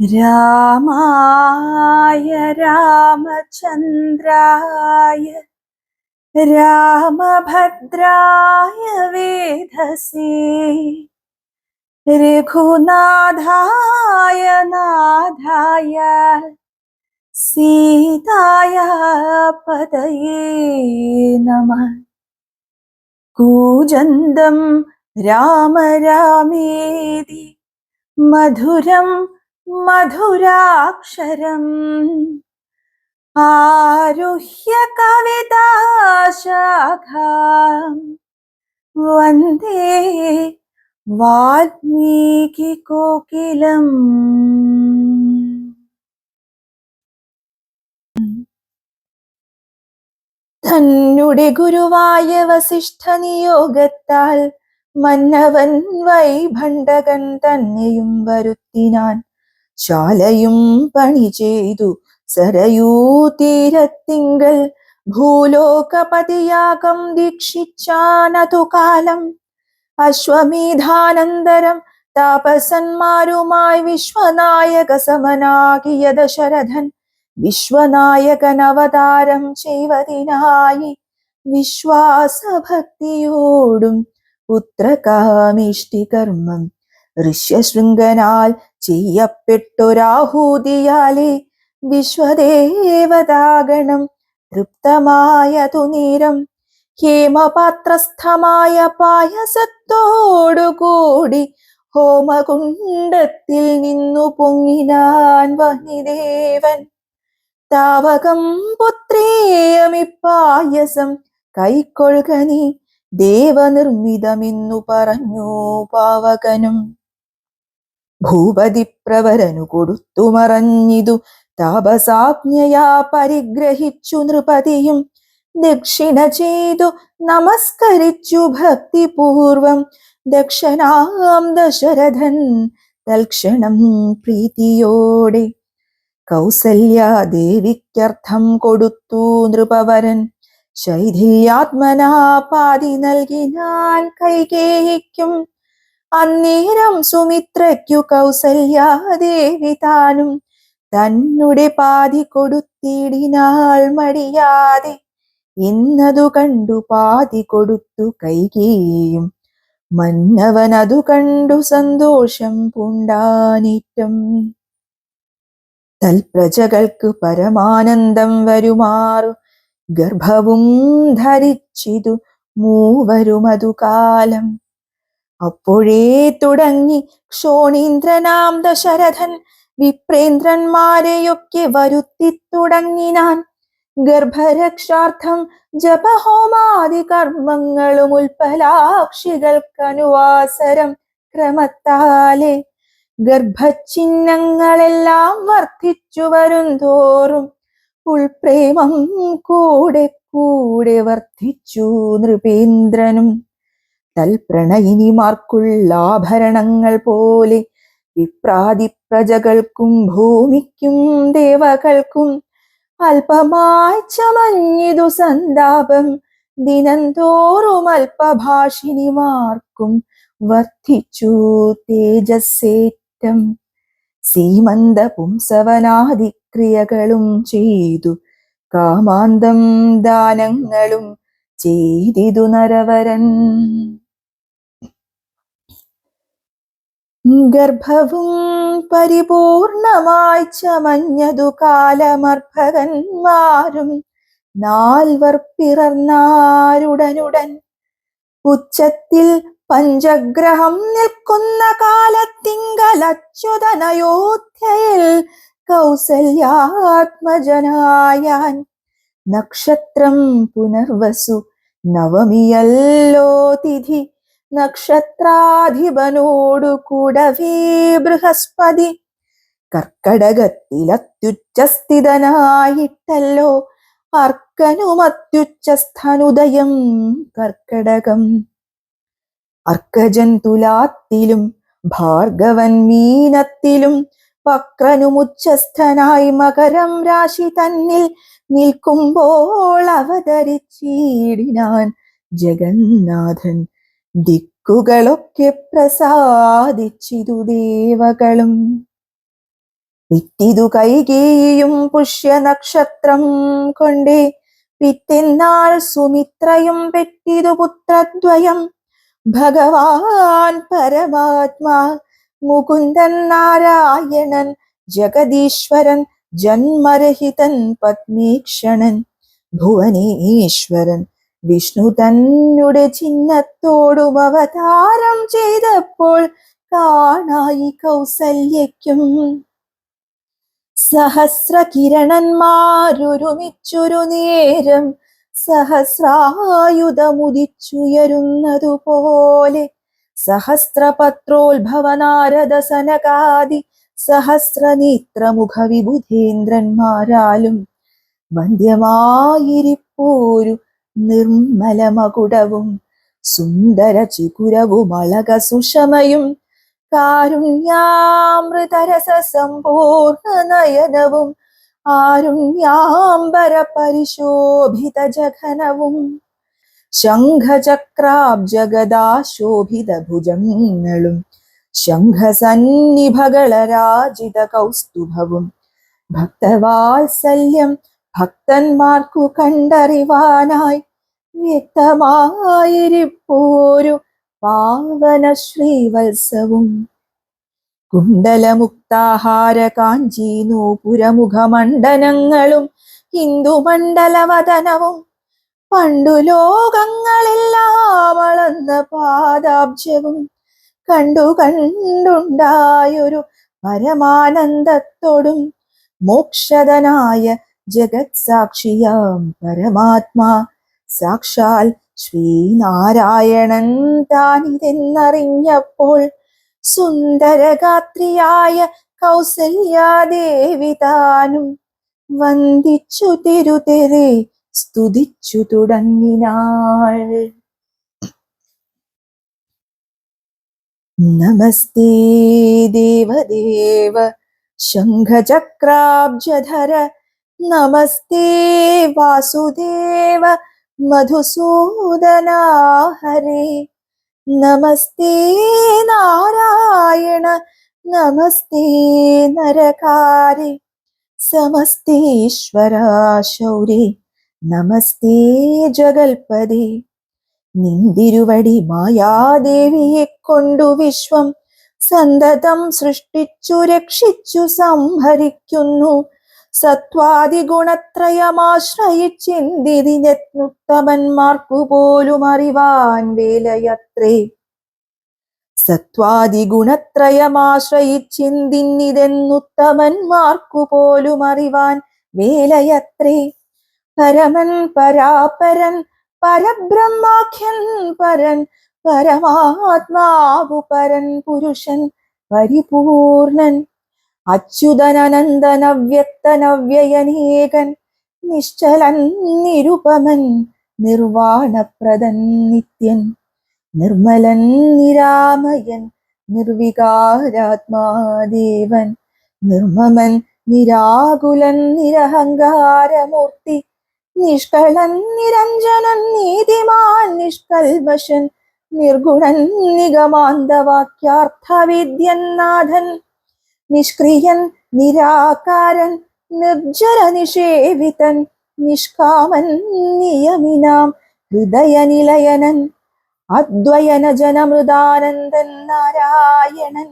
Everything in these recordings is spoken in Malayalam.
രാമായ രാമചന്ദ്രായ രാമഭദ്രായ വേധസേ രഘുനാഥായ നാഥായ സീതായ പതയേ നമഃ. കൂജന്തം രാമ രാമേതി മധുരം മധുരാക്ഷരം ആരുഹ്യ കവിതാശാഖാം വന്ദേ വാൽമീകി കോകിലം. തന്നുടെ ഗുരുവായ വസിഷ്ഠ നിയോഗത്താൽ മന്നവൻ വൈഭണ്ഡകൻ തന്നെയും വരുത്തിനാൻ. ശാലയും പണി ചെയ്തു സരയൂ തീരത്തിങ്കൽ ഭൂലോകപതിയാകം ദീക്ഷിച്ചാനതു കാലം. അശ്വമേധാനന്തരം താപസന്മാരുമായി വിശ്വനായക സമനാകിയ ദശരഥൻ വിശ്വനായകൻ അവതാരം ചെയ്വതിനായി വിശ്വാസഭക്തിയോടും പുത്രകാമേഷ്ടി കർമ്മം ഋഷ്യശൃംഗനാൽ ചെയ്യപ്പെട്ടൊരാഹൂതിയാലേ വിശ്വദേവതാഗണം തൃപ്തമായതു നേരം ഹേമപാത്രസ്ഥമായ പായസത്തോടുകൂടി ഹോമകുണ്ടത്തിൽ നിന്നു പൊങ്ങിനാൻ വഹ്നിദേവൻ. താവകം പുത്രേയമിപ്പായസം കൈക്കൊള്ളുക നീ ദേവനിർമ്മിതമെന്നു പറഞ്ഞു പാവകനും. ഭൂപതി പ്രവരനു കൊടുത്തു മറഞ്ഞിതു താപസാജ്ഞയാ പരിഗ്രഹിച്ചു നൃപതിയും. ദക്ഷിണ ചെയ്തു നമസ്കരിച്ചു ഭക്തിപൂർവം ദക്ഷനാം ദശരഥൻ തൽക്ഷണം പ്രീതിയോടെ. കൗസല്യാദേവിക്കർത്ഥം കൊടുത്തു നൃപവരൻ ശൈഥില്യാത്മനാ പാതി നൽകിനാൻ കൈകേയിക്കും. അന്നേരം സുമിത്രയ്ക്കു കൗസല്യാദേവി താനും തന്നുടെ പാതി കൊടുത്തിടിനാൾ മടിയാതെ. എന്നതു കണ്ടു പാതി കൊടുത്തു കൈകേയും മന്നവനതു കണ്ടു സന്തോഷം പൂണ്ടാനേറ്റം. തൽപ്രജകൾക്ക് പരമാനന്ദം വരുമാറു ഗർഭവും ധരിച്ചിതു മൂവരുമതു കാലം. അപ്പോഴേ തുടങ്ങി ക്ഷോണീന്ദ്രനാം ദശരഥൻ വിപ്രേന്ദ്രന്മാരെയൊക്കെ വരുത്തി തുടങ്ങിനാൻ. ഗർഭരക്ഷാർത്ഥം ജപഹോമാദി കർമ്മങ്ങളും ഉൽപ്പലാക്ഷികൾക്കനുവാസരം ക്രമത്താലെ. ഗർഭചിഹ്നങ്ങളെല്ലാം വർദ്ധിച്ചു വരും തോറും ഉൾപ്രേമം കൂടെ കൂടെ വർദ്ധിച്ചു നൃപേന്ദ്രനും. തൽപ്രണയിനിമാർക്കുള്ള ആഭരണങ്ങൾ പോലെ വിപ്രാതി പ്രജകൾക്കും ഭൂമിക്കും ദേവകൾക്കും അല്പമായി ചമഞ്ഞിതു സന്താപം. ദിനംതോറും അല്പഭാഷിണിമാർക്കും വർദ്ധിച്ചു തേജസ്സേറ്റം. സീമന്ത പുംസവനാദിക്രിയകളും ചെയ്തു കാമാന്തം ദാനങ്ങളും ചെയ്തിതു നരവരൻ. ഗർഭവും പരിപൂർണമായി ചമഞ്ഞതു കാലമർഭകന്മാരും നാൽവർ പിറന്നാരുടനുടൻ. ഉച്ചത്തിൽ പഞ്ചഗ്രഹം നിൽക്കുന്ന കാലത്തിങ്കൽ അച്യുതനയോധ്യയിൽ കൗസല്യാത്മജനായാൻ. നക്ഷത്രം പുനർവസു നവമിയല്ലോ തിഥി. നക്ഷത്രാധിപനോടു കൂടവേ ബൃഹസ്പതി. കർക്കടകത്തിലത്യുച്ചസ്ഥിതനായിട്ടല്ലോ അർക്കനുമത്യുച്ചസ്ഥനുദയം കർക്കടകം. അർക്കജൻ തുലാത്തിലും ഭാർഗവൻ മീനത്തിലും വക്രനുമുച്ചസ്ഥനായി മകരം രാശി തന്നിൽ നിൽക്കുമ്പോൾ അവതരിച്ചിടിനാൻ ജഗന്നാഥൻ. ദിക്കുകളൊക്കെ പ്രസാദിച്ചിതു ദേവകളും. വിത്തിതു കൈകേയിയും പുഷ്യനക്ഷത്രം കൊണ്ടേ പിറ്റെന്നാൾ സുമിത്രയും പെറ്റിതു പുത്രദ്വയം. ഭഗവാൻ പരമാത്മാ മുകുന്ദൻ നാരായണൻ ജഗദീശ്വരൻ ജന്മരഹിതൻ പത്മീക്ഷണൻ ഭുവനേശ്വരൻ വിഷ്ണു തന്നുടെ ചിഹ്നത്തോടും അവതാരം ചെയ്തപ്പോൾ കാണായി കൗസല്യയ്ക്കും. സഹസ്രകിരണന്മാരൊരുമിച്ചൊരു നേരം സഹസ്രായുധമുദിച്ചുയരുന്നതുപോലെ സഹസ്രപത്രോത്ഭവ നാരദ സനകാദി സഹസ്രനേത്രമുഖ വിബുധേന്ദ്രന്മാരാലും വന്ധ്യമായിരിപ്പോരു നിർമ്മലമകുടവും സുന്ദര ചികുരവും അളക സുഷമയും കാരുണ്യാമൃതരസ സമ്പൂർണ നയനവും ആരുണ്യാംബര പരിശോഭിത ജഘനവും ശംഖചക്രാബ്ജഗദാശോഭിത ഭുജങ്ങളും ശംഖസന്നിഭകളരാജിത കൗസ്തുഭവും ഭക്തവാത്സല്യം ഭക്തന്മാർക്കു കണ്ടറിവാനായി വ്യക്തമായിരിപ്പോരു പാവന ശ്രീവത്സവും കുണ്ടലമുക്താഹാര കാഞ്ചി നൂപുരമുഖമണ്ഡനങ്ങളും ഹിന്ദുമണ്ഡലവദനവും പണ്ടു ലോകങ്ങളെല്ലാം അളന്ന പാദാബ്ജവും കണ്ടുണ്ടായൊരു പരമാനന്ദത്തോടും മോക്ഷദനായ ജഗത് സാക്ഷിയാം പരമാത്മാ സാക്ഷാൽ ശ്രീനാരായണൻ താനിതെന്നറിഞ്ഞപ്പോൾ സുന്ദരഗാത്രിയായ കൗസല്യാദേവി താനും വന്ദിച്ചു തിരുതെരെ സ്തുതിച്ചു തുടങ്ങിനാൾ. നമസ്തേ ദേവദേവ ശംഖചക്രാബ്ജധര നമസ്തേ വാസുദേവ മധുസൂദനാ ഹരേ നമസ്തേ നാരായണ നമസ്തേ നരകാരി സമസ്തേശ്വര ശൗരേ നമസ്തേ ജഗൽപദേ. നിന്തിരുവടി മായാദേവിയെ കൊണ്ടു വിശ്വം സന്തതം സൃഷ്ടിച്ചു രക്ഷിച്ചു സംഹരിക്കുന്നു. സത്വാദി ഗുണത്രയമാശ്രയിച്ചിന്തിനുത്തമന്മാർക്കു പോലും അറിവാൻ വേലയത്രേ. സത്വാദി ഗുണത്രയമാശ്രയിച്ചിന്തിന്നുത്തമന്മാർക്കു പോലും അറിവാൻ വേലയത്രേ. പരമൻ പരാപരൻ പരബ്രഹ്മാഖ്യൻ പരൻ പരമാത്മാവു പരൻ പുരുഷൻ പരിപൂർണൻ അച്യുതനനന്ദൻ അവ്യക്തനവ്യയനേകൻ നിശ്ചലൻ നിരുപമൻ നിർവാണപ്രദൻ നിത്യൻ നിർമ്മലൻ നിരാമയൻ നിർവികാരാത്മാദേവൻ നിർമ്മമൻ നിരാകുലൻ നിരഹങ്കാരമൂർത്തി നിഷ്കളൻ നിരഞ്ജനൻ നീതിമാൻ നിഷ്കൽമശൻ നിർഗുണൻ നിഗമാന്തവാക്യാർത്ഥവിദ്യൻ നാഥൻ നിഷ്ക്രിയൻ നിരാകാരൻ നിർജ്ജര നിഷേവിതൻ നിഷ്കാമൻ നിയമിനാം ഹൃദയനിലയനൻ അദ്വയന ജനമൃദാനന്ദൻ നാരായണൻ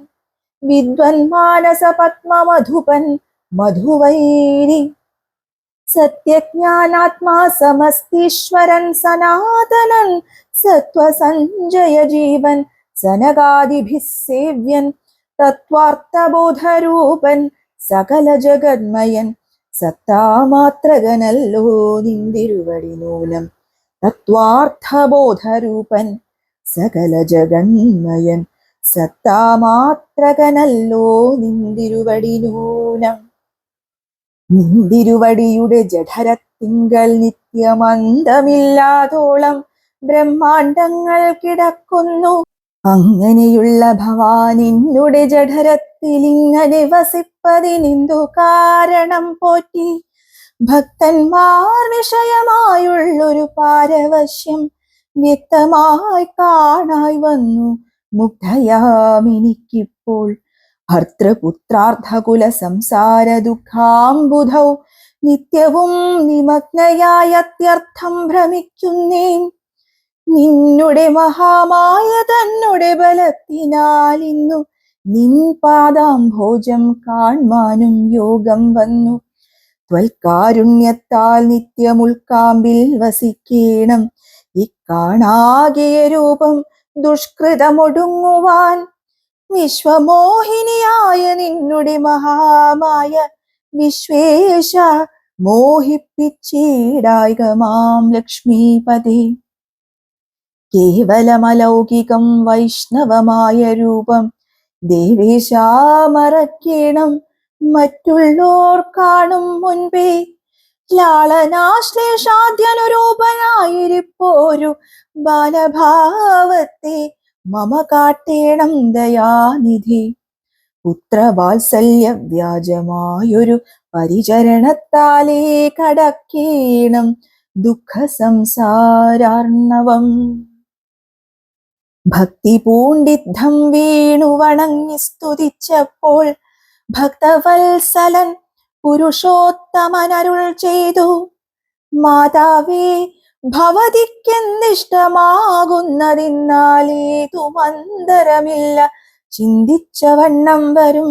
വിദ്വൻ മാനസ പത്മമധുപൻ മധുവൈരി സത്യജ്ഞാനാത്മാ സമസ്തീശ്വരൻ സനാതനൻ സത്വസഞ്ജയ ജീവൻ സനകാദിഭിः സേവ്യൻ തത്വാർത്ഥബോധരൂപൻ സകല ജഗന്മയൻ സത്താമാത്രകനല്ലോ നിന്തിരുവടി നൂനം തത്വാർത്ഥബോധരൂപൻ സകല ജഗന്മയൻ സത്താമാത്രകനല്ലോ നിന്തിരുവടി നൂനം. നിന്തിരുവടിയുടെ ജഠരത്തിങ്കൽ നിത്യമന്തമില്ലാതോളം ബ്രഹ്മാണ്ടങ്ങൾ കിടക്കുന്നു. അങ്ങനെയുള്ള ഭവാനിന്നുടെ ജഠരത്തിൽ ഇങ്ങനെ വസിപ്പതിനെന്തു കാരണം പോറ്റി? ഭക്തന്മാർ വിഷയമായുള്ളൊരു പാരവശ്യം വ്യക്തമായി കാണായി വന്നു മുഗ്ധയാം എനിക്കിപ്പോൾ. ഭർത്തൃപുത്രാർത്ഥകുല സംസാര ദുഃഖാംബുധൗ നിത്യവും നിമഗ്നയായത്യർത്ഥം ഭ്രമിക്കുന്നേൻ. നിന്നുടെ മഹാമായ തന്നെ ബലത്തിനാൽ ഇന്നു നിൻ പാദാംഭോജം കാൺമാനും യോഗം വന്നു. ത്വൽകാരുണ്യത്താൽ നിത്യമുൾക്കാമ്പിൽ വസിക്കേണം. ഇക്കാണാകിയ രൂപം ദുഷ്കൃതമൊടുങ്ങുവാൻ വിശ്വമോഹിനിയായ നിന്നുടെ മഹാമായ വിശ്വേശ മോഹിപ്പിച്ചിടായിക മാം ലക്ഷ്മീപതേ. കേവലമലൗകികം വൈഷ്ണവമായ രൂപം ദേവേശാ മറക്കേണം. മറ്റുള്ളോർ കാണും മുൻപേ ലാളനാശ്ലേഷാദ്യനുരൂപനായിരിപ്പോരു ബാലഭാവത്തെ മമ കാട്ടേണം ദയാനിധി. പുത്രവാത്സല്യ വ്യാജമായൊരു പരിചരണത്താലേ കടക്കേണം ദുഃഖ സംസാരാർണവം. ഭക്തി പൂണ്ടിദ്ധം വീണു വണങ്ങി സ്തുതിച്ചപ്പോൾ ഭക്തവത്സലൻ പുരുഷോത്തമനരുൾ ചെയ്തു, മാതാവേ ഭവതിക്കെന്തിഷ്ടമാകുന്നതിന്നാലേതു മന്ദരമില്ല ചിന്തിച്ച വണ്ണം വരും.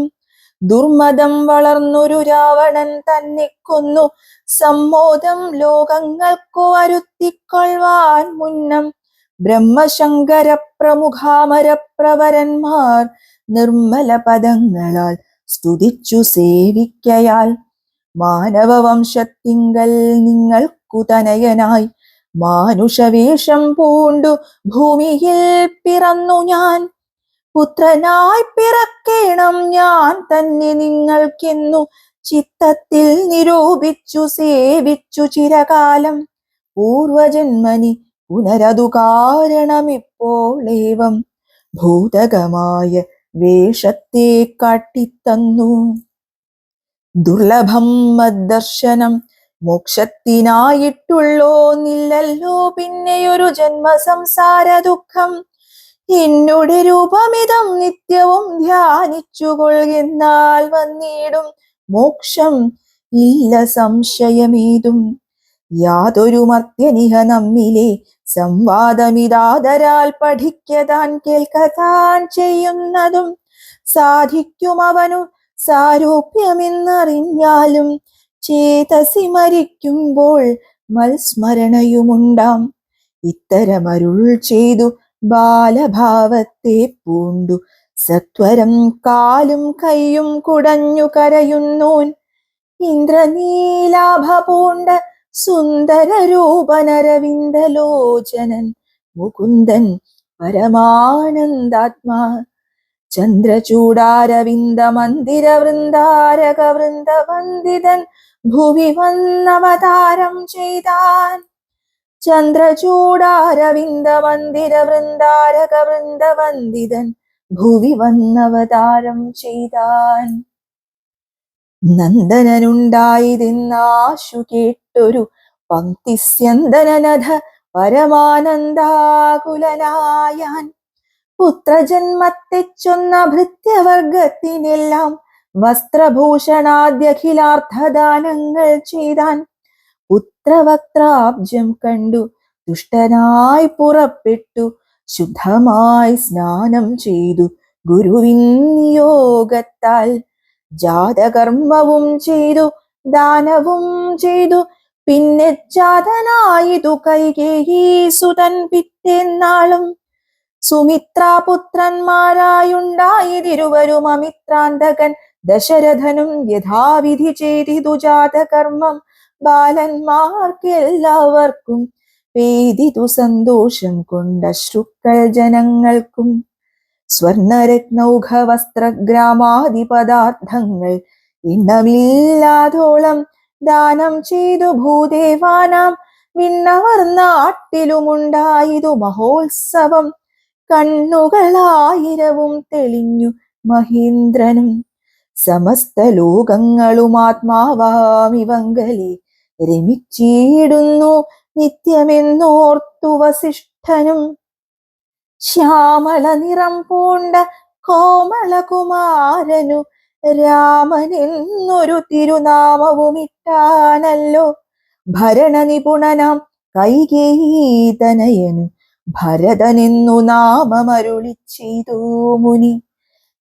ദുർമതം വളർന്നൊരു രാവണൻ തന്നെ കൊന്നു സമ്മോദം ലോകങ്ങൾക്കു വരുത്തിക്കൊള്ളുവാൻ മുന്നം ബ്രഹ്മശങ്കര പ്രമുഖാമരപ്രവരന്മാർ നിർമ്മല പദങ്ങളാൽ സ്തുതിച്ചു സേവിക്കയാൽ മാനവവംശത്തിങ്കൽ നിങ്ങൾക്കു തനയനായി മാനുഷവേഷം പൂണ്ടു ഭൂമിയിൽ പിറന്നു ഞാൻ. പുത്രനായി പിറക്കേണം ഞാൻ തന്നെ നിങ്ങൾക്കെന്നു ചിത്തത്തിൽ നിരൂപിച്ചു സേവിച്ചു ചിരകാലം. പൂർവജന്മനി പുനരതു കാരണമിപ്പോളേവം ഭൂതകമായ വേഷത്തെ കാട്ടിത്തന്നു. ദുർലഭം മദ്ദർശനം മോക്ഷത്തിനായിട്ടുള്ളോന്നില്ലല്ലോ പിന്നെയൊരു ജന്മസംസാര ദുഃഖം. എന്നുടെ രൂപമിതം നിത്യവും ധ്യാനിച്ചുകൊള്ളുന്നാൽ വന്നിടും മോക്ഷം ഇല്ല സംശയമേതും. യാതൊരു മർത്യനിഹ നമ്മിലെ സംവാദമിതാദരാൽ പഠിക്കതാൻ കേൾക്കതാൻ ചെയ്യുന്നതും സാധിക്കും അവനു സാരൂപ്യമെന്നറിഞ്ഞാലും ചേതസി മരിക്കുമ്പോൾ മൽസ്മരണയുമുണ്ടാം. ഇത്തരമരുൾ ചെയ്തു ബാലഭാവത്തെ പൂണ്ടു സത്വരം കാലും കൈയും കുടഞ്ഞു കരയുന്നോൻ. ഇന്ദ്രനീലാഭ പൂണ്ട സുന്ദര രൂപനരവിന്ദലോചനൻ മുകുന്ദൻ പരമാനന്ദാത്മാ. ചന്ദ്രചൂടാരവിന്ദ മന്ദിര വൃന്ദാരക വൃന്ദവന്ദിതൻ ഭുവി വന്നവതാരം ചെയ്താൻ. ചന്ദ്രചൂടാരവിന്ദ മന്ദിര വൃന്ദാരക വൃന്ദവന്ദിതൻ ഭുവി വന്നവതാരം ചെയ്താൻ. നന്ദനനുണ്ടായതെന്നാശു കേട്ടൊരു പങ്ക്തിസ്യന്ദനനഥ പരമാനന്ദാകുലനായാൻ. പുത്രജന്മത്തെ ചൊന്ന ഭൃത്യവർഗത്തിനെല്ലാം വസ്ത്രഭൂഷണാദ്യഖിലാർത്ഥദാനങ്ങൾ ചെയ്താൻ. പുത്രവക്ത്രാബ്ജം കണ്ടു തുഷ്ടനായി പുറപ്പെട്ടു ശുദ്ധമായി സ്നാനം ചെയ്തു ഗുരുവിൻ നിയോഗത്താൽ. ജാതകർമ്മവും ചെയ്തു ദാനവും ചെയ്തു പിന്നെ ജാതനായിതു കൈകേയീസുതൻ പിറ്റേന്നാളും. സുമിത്രാപുത്രന്മാരായുണ്ടായതിരുവരും അമിത്രാന്തകൻ ദശരഥനും യഥാവിധി ചെയ്തിതു ജാതകർമ്മം. ബാലന്മാർക്കെല്ലാവർക്കും പെയ്തിതു സന്തോഷം കൊണ്ടശ്രുക്കൾ ജനങ്ങൾക്കും. സ്വർണരത്നൗഘ വസ്ത്രഗ്രാമാദി പദാർത്ഥങ്ങൾ എണ്ണമില്ലാതോളം ദാനം ചെയ്തു ഭൂദേവാനാം. വിണ്ണവർ നാട്ടിലുമുണ്ടായതു മഹോത്സവം. കണ്ണുകളായിരവും തെളിഞ്ഞു മഹേന്ദ്രനും. സമസ്ത ലോകങ്ങളും ആത്മാവാമിവങ്കലെ രമിച്ചിടുന്നു നിത്യമെന്നോർത്തു വസിഷ്ഠനും. ശ്യാമള നിറം പൂണ്ട കോമളകുമാരനു രാമനെന്നൊരു തിരുനാമവുമിട്ടാനല്ലോ. ഭരണനിപുണനാം കൈകേയീതനയനു ഭരതനെന്നു നാമമരുളി ചെയ്തു മുനി.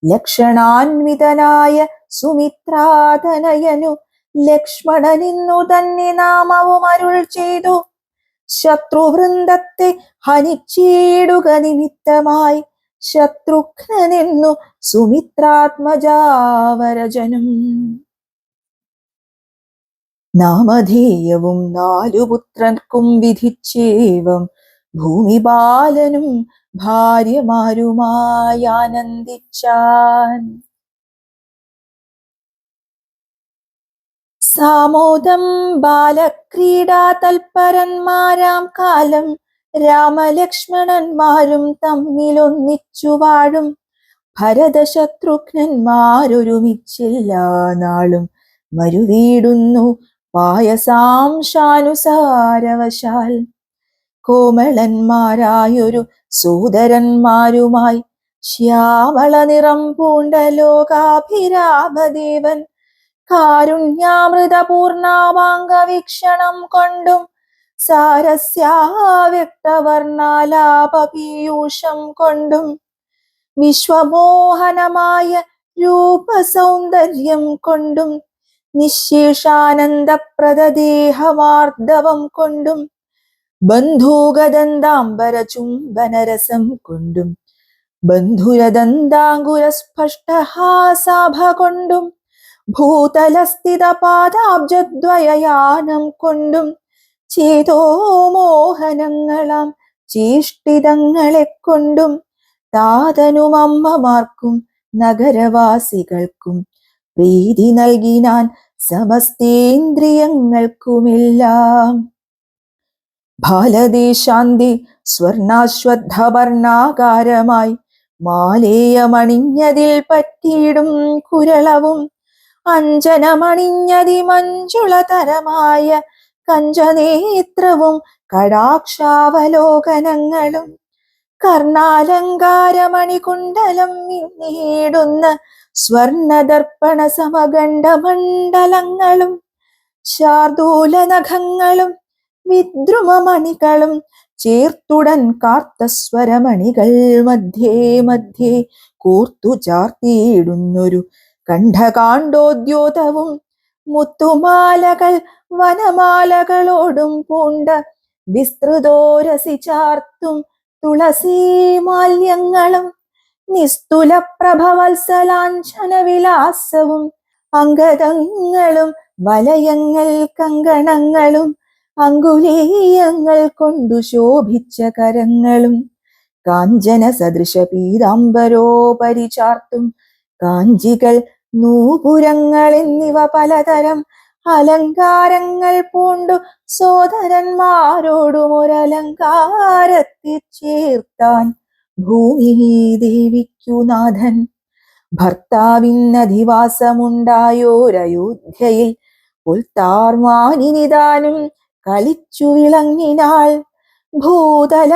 ലക്ഷണാൻവിതനായ സുമിത്രാതനയനു ലക്ഷ്മണനെന്നു തന്നെ നാമവും അരുൾ ചെയ്തു. ശത്രുവൃന്ദത്തെ ഹനിച്ചിടുക നിമിത്തമായി ശത്രുഘ്നെന്നു സുമിത്രാത്മജാവരജനും. നാമധേയവും 4 പുത്രർക്കും വിധിച്ചേവം ഭൂമിപാലനും ഭാര്യമാരുമായി ആനന്ദിച്ചാൻ. സാമോദം ബാലക്രീഡാ തൽപരന്മാരാം കാലം രാമലക്ഷ്മണന്മാരും തമ്മിലൊന്നിച്ചു വാഴും. ഭരതശത്രുഘ്നന്മാരൊരുമിച്ചില്ലാ നാളും മരുവീടുന്നു പായസാംശാനുസാരവശാൽ. കോമളന്മാരായൊരു സോദരന്മാരുമായി ശ്യാമള നിറം പൂണ്ട ലോകാഭിരാമദേവൻ കാരുണ്യാമൃതപൂർണാവാംഗവീക്ഷണം കൊണ്ടും സാരസ്യാവ്യക്തവർണാലാപപീയൂഷം കൊണ്ടും വിശ്വമോഹനമായ രൂപസൗന്ദര്യം കൊണ്ടും നിശേഷാനന്ദപ്രദദേഹമാർദ്ദവം കൊണ്ടും ബന്ധൂഗദന്താംബരചുംബനരസം കൊണ്ടും ബന്ധുരദന്താങ്കുരസ്പഷ്ടഹാസാഭ കൊണ്ടും ഭൂതലസ്ഥിതപാദാബ്ജദ്വയയാനം കൊണ്ടും ചേതോമോഹനങ്ങളാം ചേഷ്ടിതങ്ങളെ കൊണ്ടും താതനും അമ്മമാർക്കും നഗരവാസികൾക്കും പ്രീതി നൽകിനാൻ സമസ്തേന്ദ്രിയങ്ങൾക്കുമെല്ലാം. ബാലദേശാന്തി സ്വർണാശ്വത്ഥവർണാകാരമായി മാലേയമണിഞ്ഞതിൽ പറ്റിയിടും കുരളവും അഞ്ജനമണിഞ്ഞതി മഞ്ജുളതരമായ കഞ്ചനേത്രവും കടാക്ഷാവലോകനങ്ങളും കർണാലങ്കാരമണികുണ്ടലം മിന്നീടുന്ന സ്വർണദർപ്പണ സമഗണ്ഡമണ്ഡലങ്ങളും ശാർദൂലനഖങ്ങളും വിദ്രുമമണികളും ചേർത്തുടൻ കാർത്തസ്വരമണികൾ മധ്യേ മധ്യേ കൂർത്തു ചാർത്തിയിടുന്നൊരു കണ്ഠകാണ്ഡോദ്യോതവും മുത്തുമാലകൾ വനമാലകളോടും പൂണ്ട വിസ്തൃതോരസി ചാർത്തും തുളസീമാല്യങ്ങളും നിസ്തുല പ്രഭവത്സലാഞ്ഛന വിലാസവും അംഗദങ്ങളും വലയങ്ങൾ കങ്കണങ്ങളും അങ്കുലീയങ്ങൾ കൊണ്ടു ശോഭിച്ച കരങ്ങളും കാഞ്ചന സദൃശ പീതാംബരോപരി ചാർത്തും കാഞ്ചികൾ നൂപുരങ്ങൾ എന്നിവ പലതരം അലങ്കാരങ്ങൾ പൂണ്ടു സോദരന്മാരോടും ഒരലങ്കാരത്തിൽ ചേർത്താൻ ഭൂമി ദേവിക്കു നാഥൻ. ഭർത്താവിനധിവാസമുണ്ടായോരയോധ്യയിൽ പുൽത്താർമാനിനിതാനും കളിച്ചു വിളങ്ങിനാൾ. ഭൂതലത്തിങ്കലെല്ലാം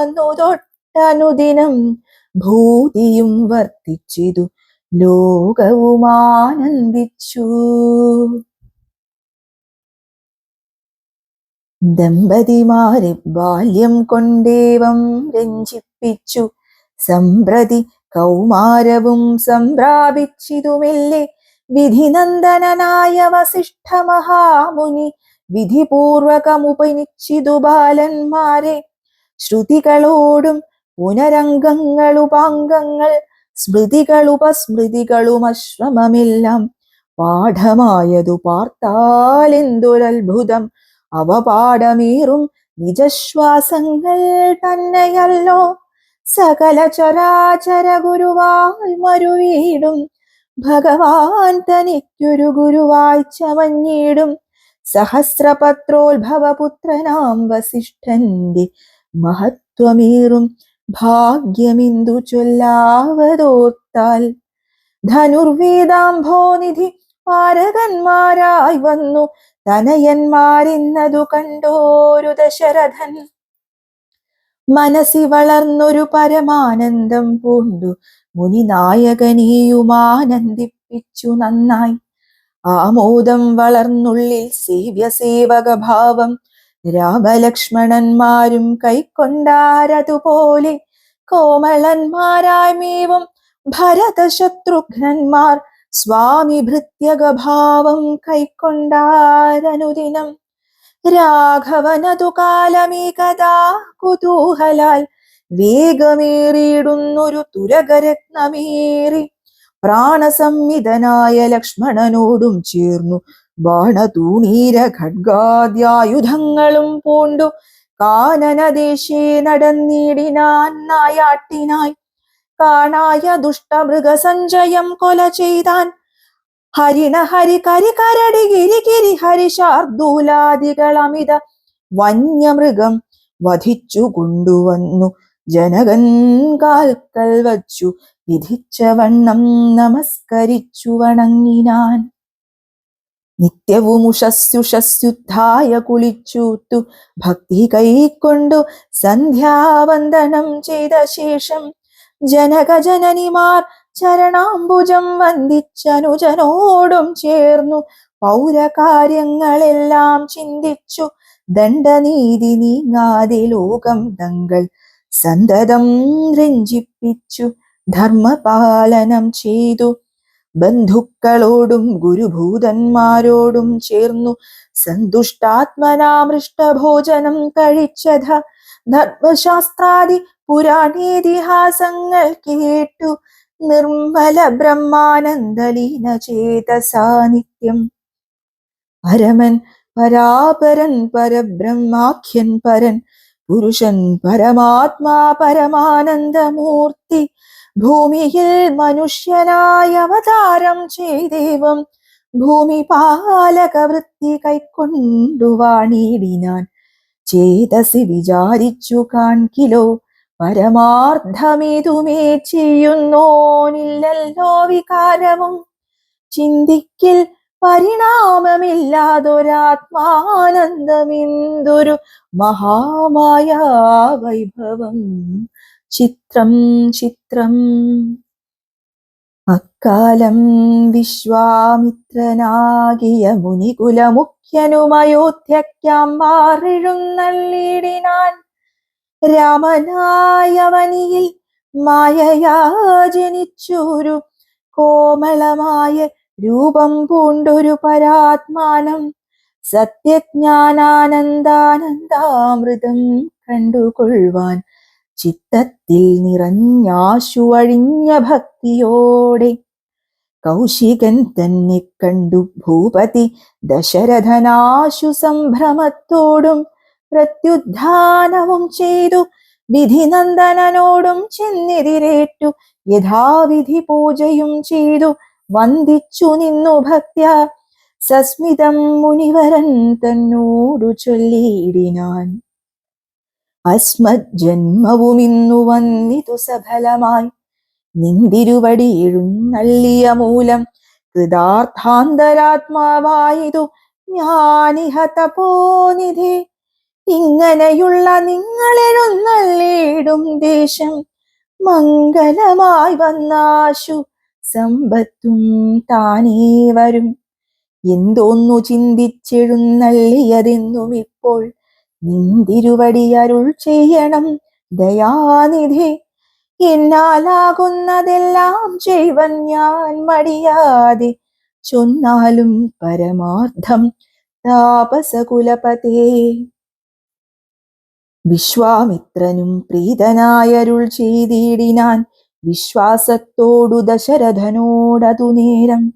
അന്നു തൊട്ടനുദിനം ഭൂതിയും വർദ്ധിച്ചിതു ലോകവും ആനന്ദിച്ചു. ദമ്പതിമാരെ ബാല്യം കൊണ്ടേവം രഞ്ജിപ്പിച്ചു സമ്പ്രതി കൗമാരവും സംപ്രാപിച്ചിതുമെല്ലെ. വിധിനന്ദനായ വസിഷ്ഠ മഹാമുനി വിധിപൂർവകമുപനിച്ചിതു ബാലന്മാരെ. ശ്രുതികളോടും പുനരംഗങ്ങളുപാംഗങ്ങൾ സ്മൃതികളുപസ്മൃതികളും അശ്രമമെല്ലാം പാഠമായതു പാർത്താലെന്തൊരത്ഭുതം. അവ പാഠമേറും നിജശ്വാസങ്ങൾ തന്നെയല്ലോ. സകല ചരാചര ഗുരുവായി മരുവീടും ഭഗവാൻ തനിക്കൊരു ഗുരുവായി ചമഞ്ഞിടും. സഹസ്രപത്രോത്ഭവപുത്രനാം വസിഷ്ഠന്റെ മഹത്വമേറും ഭാഗ്യമെന്തു ചൊല്ലാവതോർത്താൽ. ധനുർവേദാംഭോനിധി പാരകന്മാരായി വന്നു തനയന്മാരെന്നതു കണ്ടോരു ദശരഥൻ. മനസ്സി വളർന്നൊരു പരമാനന്ദം പൂണ്ടു മുനിനായകനെയും ആനന്ദിപ്പിച്ചു നന്നായി. ആമോദം വളർന്നുള്ളിൽ സേവകഭാവം രാമലക്ഷ്മണന്മാരും കൈക്കൊണ്ടാരതുപോലെ. കോമളന്മാരായി മേവും ഭരതശത്രുഘ്നന്മാർ സ്വാമി ഭൃത്യഗഭാവം കൈക്കൊണ്ടാരനുദിനം. രാഘവനതു കാലമേകഥാ കുതൂഹലാൽ വേഗമേറിയിടുന്നൊരു തുരകരത്നമേറി പ്രാണസംവിധനായ ലക്ഷ്മണനോടും ചേർന്നു ബാണതൂണീര ഖഡ്ഗാദ്യായുധങ്ങളും പൂണ്ടു കാനനദേശേ നടന്നിടിനാൻ നായാട്ടിനായി. കാണായ ദുഷ്ടമൃഗസഞ്ചയം കൊല ചെയ്താൻ ഹരിണ ഹരി കരി കരടി ഗിരി ഗിരി ഹരിശാർദൂലാദികളമിത വന്യമൃഗം വധിച്ചു കൊണ്ടുവന്നു ജനകൻ കാൽക്കൽ വച്ചു വിധിച്ച വണ്ണം നമസ്കരിച്ചു വണങ്ങിനാൻ. നിത്യവും ഉഷസ്യുഷസ്യുദ്ധായ കുളിച്ചൂത്തു ഭക്തി കൈക്കൊണ്ടു സന്ധ്യാവന്ദനം ചെയ്ത ശേഷം ജനകജനനിമാർ ചരണാംബുജം വന്ദിച്ചനുജനോടും ചേർന്നു പൗരകാര്യങ്ങളെല്ലാം ചിന്തിച്ചു ദണ്ഡനീതി നീങ്ങാതെ ലോകം തങ്ങൾ സന്തതം രഞ്ജിപ്പിച്ചു ധർമ്മപാലനം ചെയ്തു. ബന്ധുക്കളോടും ഗുരുഭൂതന്മാരോടും ചേർന്നു സന്തുഷ്ടാത്മനാമൃഷ്ടഭോജനം കഴിച്ചത ധർമ്മശാസ്ത്രാദി പുരാണേതിഹാസങ്ങൾ കേട്ടു നിർമ്മല ബ്രഹ്മാനന്ദലീന ചേതസാ നിത്യം. പരമൻ പരാപരൻ പരബ്രഹ്മാഖ്യൻ പരൻ പുരുഷൻ പരമാത്മാ പരമാനന്ദമൂർത്തി ഭൂമിയിൽ മനുഷ്യനായ അവതാരം ചെയ്ദേവം ഭൂമിപാലക വൃത്തി കൈക്കൊണ്ടു വാണിടിനാൻ. ചേതസി വിചാരിച്ചു കാൺകിലോ പരമാർത്ഥമേതുമേ ചെയ്യുന്നോനില്ലല്ലോ വികാരവും ചിന്തിക്കിൽ പരിണാമമില്ലാതൊരാത്മാനന്ദമെന്തൊരു മഹാമായ വൈഭവം. ചിത്രം ചിത്രം. അക്കാലം വിശ്വാമിത്രനാകിയ മുനികുലമുഖ്യനുമയോധ്യയ്ക്കാം മാറിഴുന്നള്ളിടിനാൻ. രാമനായവനിയിൽ മായയാ ജനിച്ചൊരു കോമളമായ രൂപം പൂണ്ടൊരു പരാത്മാനം സത്യജ്ഞാനാനന്ദാനന്ദാമൃതം കണ്ടുകൊള്ളുവാൻ ചിത്തത്തിൽ നിറഞ്ഞാശു അഴിഞ്ഞ ഭക്തിയോടെ കൗശികൻ തന്നെ കണ്ടു ഭൂപതി ദശരഥനാശു സംഭ്രമത്തോടും പ്രത്യുദ്ധാനവും ചെയ്തു വിധിനന്ദനോടും ചെന്നെതിരേറ്റു യഥാവിധി പൂജയും ചെയ്തു വന്ദിച്ചു നിന്നു ഭക്ത്യ സസ്മിതം മുനിവരൻ തന്നോടു ചൊല്ലിയിടിനാൻ. അസ്മജ്ജന്മവും ഇന്നു വന്നിതു സഫലമായി നിന്തിരുവടി എഴുന്നള്ളിയ മൂലം കൃതാർത്ഥാന്തരാത്മാവായിതു ഞാനിഹ തപോനിധി. ഇങ്ങനെയുള്ള നിങ്ങളെഴുന്നള്ളിയിടും ദേശം മംഗലമായി വന്നാശു സമ്പത്തും താനേ വരും. എന്തോന്നു ചിന്തിച്ചെഴുന്നള്ളിയതെന്നും ഇപ്പോൾ നിന്തിരുവടി അരുൾ ചെയ്യണം ദയാനിധി. എന്നാലാകുന്നതെല്ലാം ചെയ്വൻ ഞാൻ മടിയാതെ ചൊന്നാലും പരമാർത്ഥം താപസകുലപതേ. വിശ്വാമിത്രനും പ്രീതനായരുൾ ചെയ്തിടിനാൻ വിശ്വാസത്തോടു ദശരഥനോടതു നേരം.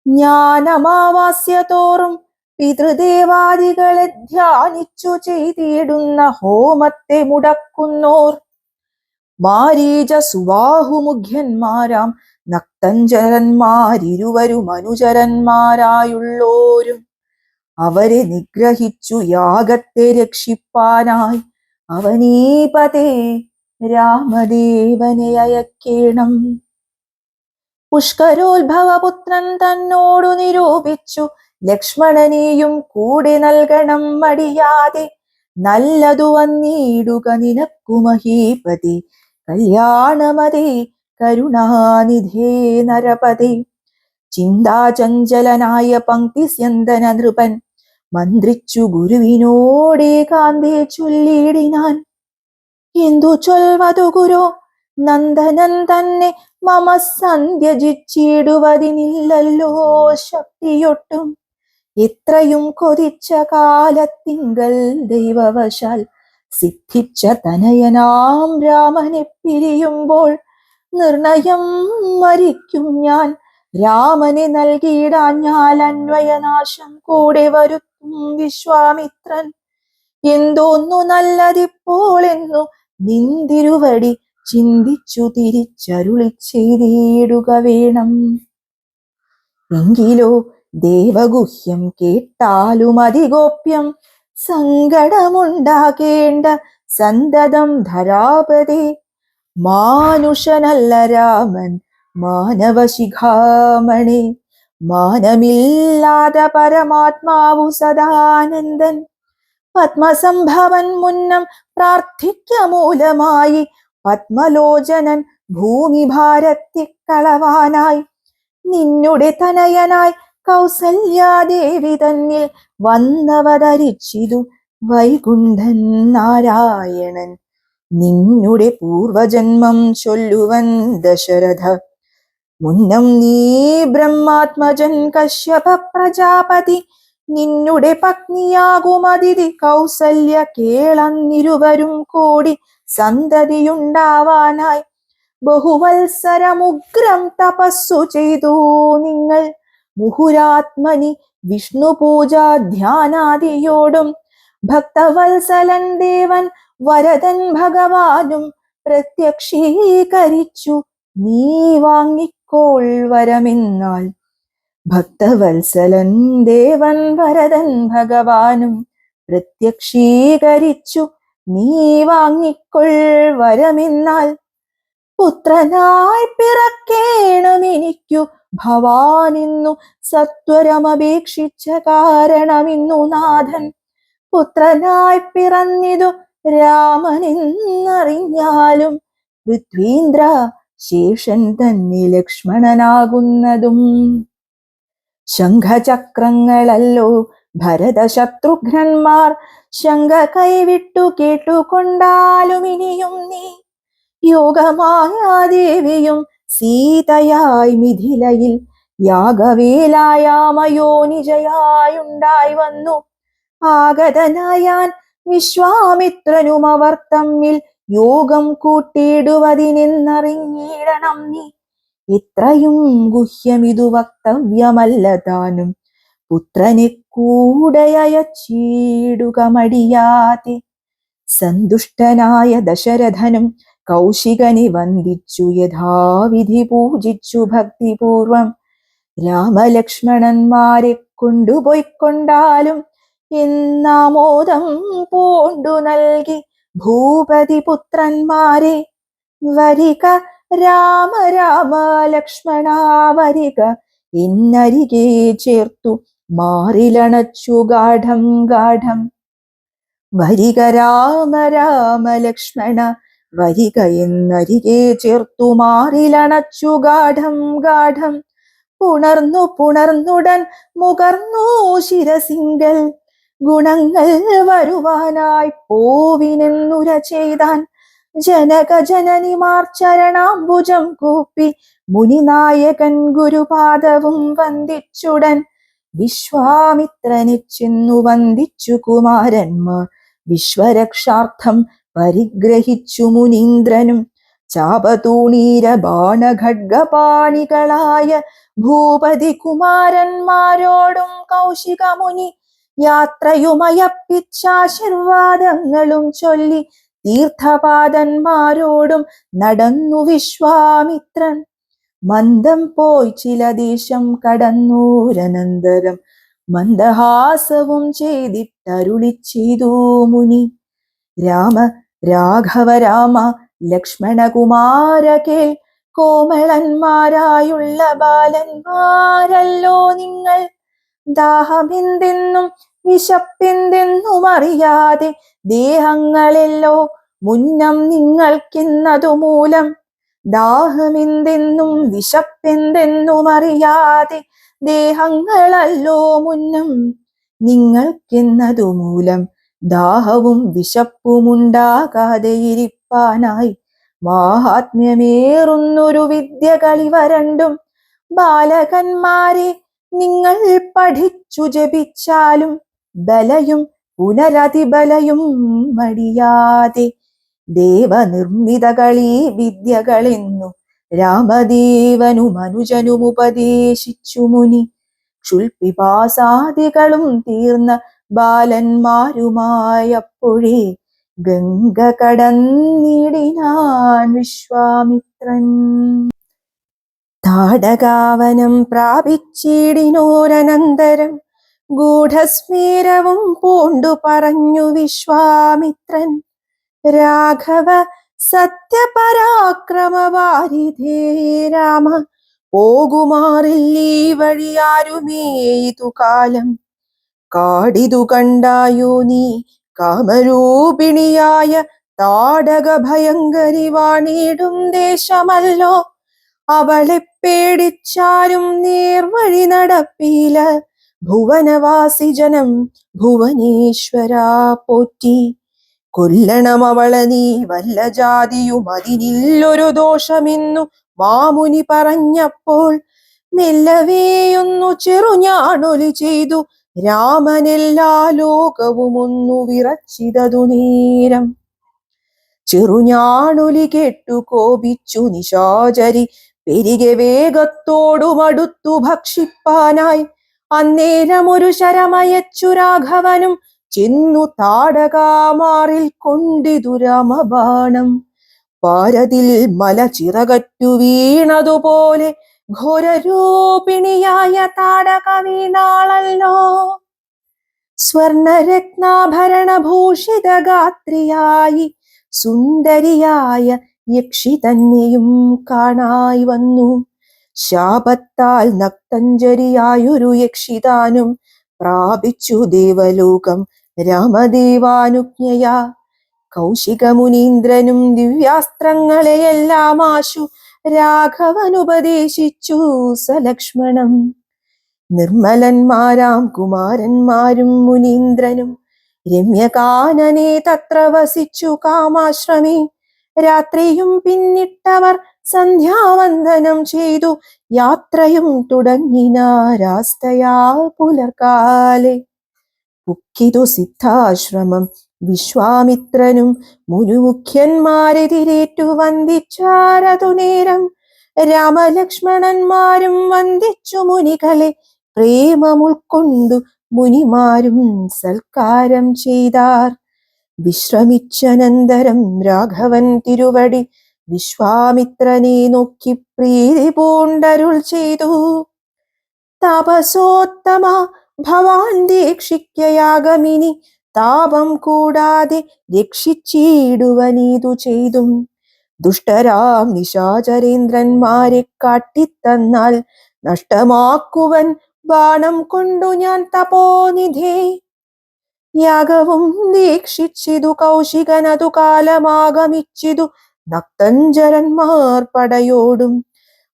ജ്ഞാനമാവാസ്യ തോറും പിതൃദേവാദികളെ ധ്യാനിച്ചു ചെയ്തിടുന്ന ഹോമത്തെ മുടക്കുന്നോർ മാരീച സുബാഹുമുഖ്യന്മാരാം നക്തഞ്ചരന്മാരിരുവരും അനുചരന്മാരായുള്ളോരും അവരെ നിഗ്രഹിച്ചു യാഗത്തെ രക്ഷിപ്പാനായി അവനീപതേ രാമദേവനെ അയക്കേണം. പുഷ്കരോത്ഭവപുത്രൻ തന്നോടു നിരൂപിച്ചു ലക്ഷ്മണനെയും കൂടെ നൽകണം മടിയാതെ. നല്ലതു വന്നിടുക നിനക്കു മഹീപതി. കല്യാണമതേ കരുണാനിധേ നരപതി. ചിന്താചഞ്ചലനായ പങ്ക്തിസ്യന്തന നൃപൻ മന്ത്രിച്ചു ഗുരുവിനോടേകാന്തേ ചൊല്ലിടിനാൻ. എന്തു ചൊൽവതു ഗുരോ, നന്ദനൻ തന്നെ മമ സന്ധ്യജിച്ചിടുവതിനില്ലല്ലോ ശക്തിയൊട്ടും. എത്രയും കൊതിച്ച കാലത്തിങ്കൽ ദൈവവശാൽ സിദ്ധിച്ച തനയനാം രാമനെ പിരിയുമ്പോൾ നിർണയം മരിക്കും ഞാൻ. രാമനെ നൽകിയിടാഞ്ഞാൽ അന്വയനാശം കൂടെ വരുത്തും വിശ്വാമിത്രൻ. എന്തോന്നു നല്ലതിപ്പോൾ എന്നു നിന്തിരുവടി ചിന്തിച്ചു തിരിച്ചരുളി ചെയ്തിടുക വേണം. എങ്കിലോ ദേവഗുഹ്യം കേട്ടാലും അതിഗോപ്യം സങ്കടമുണ്ടാകേണ്ട സന്തതം ധരാപതേ. മാനുഷനല്ല രാമൻ മാനവശിഖാമണി. മാനമില്ലാത പരമാത്മാവു സദാനന്ദൻ. പത്മസംഭവൻ മുന്നം പ്രാർത്ഥിക്ക മൂലമായി പത്മലോചനൻ ഭൂമി ഭാരത്തിക്കളവാനായി. നിന്നുടെ തനയനായി കൗസല്യാദേവി തന്നിൽ വന്നവതരിച്ചിതു വൈകുണ്ഠൻ നാരായണൻ. നിന്നുടെ പൂർവജന്മം ചൊല്ലുവൻ ദശരഥ. മുന്നം നീ ബ്രഹ്മാത്മജൻ കശ്യപ പ്രജാപതി. നിന്നുടെ പത്നിയാകുമതിഥി കൗസല്യ കേളന്നിരുവരും കൂടി സന്തതിയുണ്ടാവാനായി ബഹുവത്സരമുഗ്രം തപസ്സു ചെയ്തു നിങ്ങൾ. മുഹുരാത്മനി വിഷ്ണു പൂജാ ധ്യാനാദിയോടും ഭക്തവത്സലൻ ദേവൻ വരദൻ ഭഗവാനും പ്രത്യക്ഷീകരിച്ചു നീ വാങ്ങിക്കോൾ വരമെന്നാൽ. ഭക്തവത്സലൻ ദേവൻ വരദൻ ഭഗവാനും പ്രത്യക്ഷീകരിച്ചു നീ വാങ്ങിക്കൊൾ വരമെന്നാൽ. പുത്രനായി പിറക്കേണമെനിക്കു ഭവാനിന്നു സത്വരമപേക്ഷിച്ച കാരണമിന്നു നാഥൻ. പുത്രനായി പിറന്നിതു രാമനെന്നറിഞ്ഞാലും പൃഥ്വീന്ദ്ര ശേഷൻ തന്നെ ലക്ഷ്മണനാകുന്നതും. ശംഖചക്രങ്ങളല്ലോ ഭരത ശത്രുഘ്നന്മാർ ശങ്ക കൈവിട്ടു കേട്ടുകൊണ്ടാലും ഇനിയും നീ. യോഗമായാദേവിയും സീതയായി മിഥിലയിൽ യാഗവേലായാമയോനിജയായുണ്ടായി വന്നു. ആഗതനായാൻ വിശ്വാമിത്രനും അവർ തമ്മിൽ യോഗം കൂട്ടിയിടുവതിനെന്നറിഞ്ഞിടണം നീ. ഇത്രയും ഗുഹ്യമിതു വക്തവ്യമല്ല താനും. പുത്രനെ കൂടെ അയച്ചിടുക മടിയാതെ. സന്തുഷ്ടനായ ദശരഥനും കൗശികനെ വന്ദിച്ചു യഥാവിധി പൂജിച്ചു ഭക്തിപൂർവം. രാമലക്ഷ്മണന്മാരെ കൊണ്ടുപോയിക്കൊണ്ടാലും എന്നാമോദം പൂണ്ടു നൽകി ഭൂപതി പുത്രന്മാരെ. വരിക രാമ രാമ ലക്ഷ്മണ വരിക, എന്നരികെ ചേർത്തു മാറിലണച്ചു ഗാഠം ഗാഠം. വരിക രാമ രാമ ലക്ഷ്മണ വരിക, എന്നരികെ ചേർത്തു മാറിലണച്ചു ഗാഠം ഗാഠം. പുണർന്നു പുണർന്നുടൻ മുകർന്നു ശിരസിങ്കൽ ഗുണങ്ങൾ വരുവാനായി പോവിനെന്നുര ചെയ്താൻ. ജനക ജനനിമാർ ചരണാംബുജം കൂപ്പി മുനിനായകൻ ഗുരുപാദവും വന്ദിച്ചുടൻ. വിശ്വാമിത്രനെ ചെന്നു വന്ദിച്ചു കുമാരന്മാർ. വിശ്വരക്ഷാർത്ഥം പരിഗ്രഹിച്ചു മുനീന്ദ്രനും. ചാപതൂണീര ബാണഖഡ്ഗപാണികളായ ഭൂപതി കുമാരന്മാരോടും കൗശിക മുനി യാത്രയുമയപ്പിച്ചാശീർവാദങ്ങളും ചൊല്ലി തീർത്ഥപാദന്മാരോടും നടന്നു വിശ്വാമിത്രൻ. മന്ദം പോയി ചില ദേശം കടന്നൂരനന്തരം മന്ദഹാസവും ചെയ്തിട്ടരുളി ചെയ്തു മുനി. രാമ രാഘവ രാമ ലക്ഷ്മണകുമാര കേൾ, കോമളന്മാരായുള്ള ബാലന്മാരല്ലോ നിങ്ങൾ. ദാഹമെന്തെന്നും വിശപ്പെന്തെന്നുമറിയാതെ ദേഹങ്ങളെല്ലോ മുന്നം നിങ്ങൾക്കെന്നതു മൂലം. ദാഹമെന്തെന്നും വിശപ്പെന്തെന്നുമറിയാതെ ദേഹങ്ങളല്ലോ മുന്നം നിങ്ങൾക്കെന്നതു മൂലം. ദാഹവും വിശപ്പുമുണ്ടാകാതെ ഇരിപ്പാനായി മാഹാത്മ്യമേറുന്നൊരു വിദ്യകളിവ രണ്ടും. ബാലകന്മാരെ നിങ്ങൾ പഠിച്ചു ജപിച്ചാലും ബലയും പുനരതിബലയും മടിയാതെ. ദേവനിർമ്മിതകളീ വിദ്യകളെന്നു രാമദേവനു മനുജനുമുപദേശിച്ചു മുനി. ക്ഷുൽപിപാസാദികളും തീർന്ന ബാലന്മാരുമായപ്പോഴേ ഗംഗ കടന്നിടിനാൻ വിശ്വാമിത്രൻ. താടകാവനം പ്രാപിച്ചിടിനോരനന്തരം ഗൂഢസ്മേരവും പൂണ്ടു പറഞ്ഞു വിശ്വാമിത്രൻ. രാഘവ സത്യപരാക്രമവാരിധേ രാമ, പോകുമാറില്ലീ വഴിയാരുമേ ഇതു കാലം. കാടിതു കണ്ടായോ നീ കാമരൂപിണിയായ താടക ഭയങ്കരി വാണിടും ദേശമല്ലോ. അവളെ പേടിച്ചാരും നേർവഴി നടപ്പീല. ഭുവനവാസി ജനം ഭുവനേശ്വരാ പോറ്റി. കൊല്ലണം അവളെ നീ വല്ല ജാതിയും അതിനില്ലൊരു ദോഷമെന്നു മാമുനി പറഞ്ഞപ്പോൾ മെല്ലവേയൊന്നു ചെറുഞാണൊലി ചെയ്തു രാമനെല്ലാ ലോകവും ഒന്നു വിറച്ചിതതു നേരം. ചെറുഞാണൊലി കേട്ടു കോപിച്ചു നിശാചരി പെരികെ വേഗത്തോടുമടുത്തു ഭക്ഷിപ്പാനായി. അന്നേരമൊരു ശരമയച്ചു രാഘവനും ചെന്നു താടകാമാറിൽ കൊണ്ടിതു രാമബാണം. പാരതിൽ മല ചിറകറ്റു വീണതുപോലെ ഘോരരൂപിണിയായ താടക വീണാളല്ലോ. സ്വർണരത്നാഭരണഭൂഷിത ഗാത്രിയായി സുന്ദരിയായ യക്ഷി തന്നെയും കാണായി വന്നു. ശാപത്താൽ നക്തഞ്ജരിയായൊരു യക്ഷിതാനും പ്രാപിച്ചു ദേവലോകം രാമദേവാനുജ്ഞയാ. കൗശികമുനീന്ദ്രനും ദിവ്യാസ്ത്രങ്ങളെയെല്ലാം ആശു രാഘവനുപദേശിച്ചു സലക്ഷ്മണം. നിർമ്മലന്മാരാം കുമാരന്മാരും മുനീന്ദ്രനും രമ്യകാനനെ തത്ര വസിച്ചു കാമാശ്രമേ. രാത്രിയും പിന്നിട്ടവർ സന്ധ്യാവന്ദനം ചെയ്തു യാത്രയും തുടങ്ങിനാരാസ്തയാ പുലർക്കാലെ. പുക്കിതു സിദ്ധാശ്രമം വിശ്വാമിത്രനും മുനുമുഖ്യന്മാരെതിരേറ്റു വന്ദിച്ചാരതു നേരം. രാമലക്ഷ്മണന്മാരും വന്ദിച്ചു മുനികളെ പ്രേമമുൾക്കൊണ്ടു മുനിമാരും സൽക്കാരം ചെയ്താർ. വിശ്രമിച്ചനന്തരം രാഘവൻ തിരുവടി വിശ്വാമിത്രനെ നോക്കി പ്രീതി പൂണ്ടരുൾ ചെയ്തു. താപസോത്തമ ഭവാൻ ദീക്ഷിക്കയാഗമിനി താപം കൂടാതെ രക്ഷിച്ചിടുവനീതു ചെയ്തും. ദുഷ്ടരാം നിശാചരേന്ദ്രന്മാരെ കാട്ടിത്തന്നാൽ നഷ്ടമാക്കുവൻ ബാണം കൊണ്ടു ഞാൻ തപോനിധേ. യാഗവും ദീക്ഷിച്ചിതു കൗശികനതു കാലമാഗമിച്ചിതു നക്തഞ്ചരന്മാർ പടയോടും.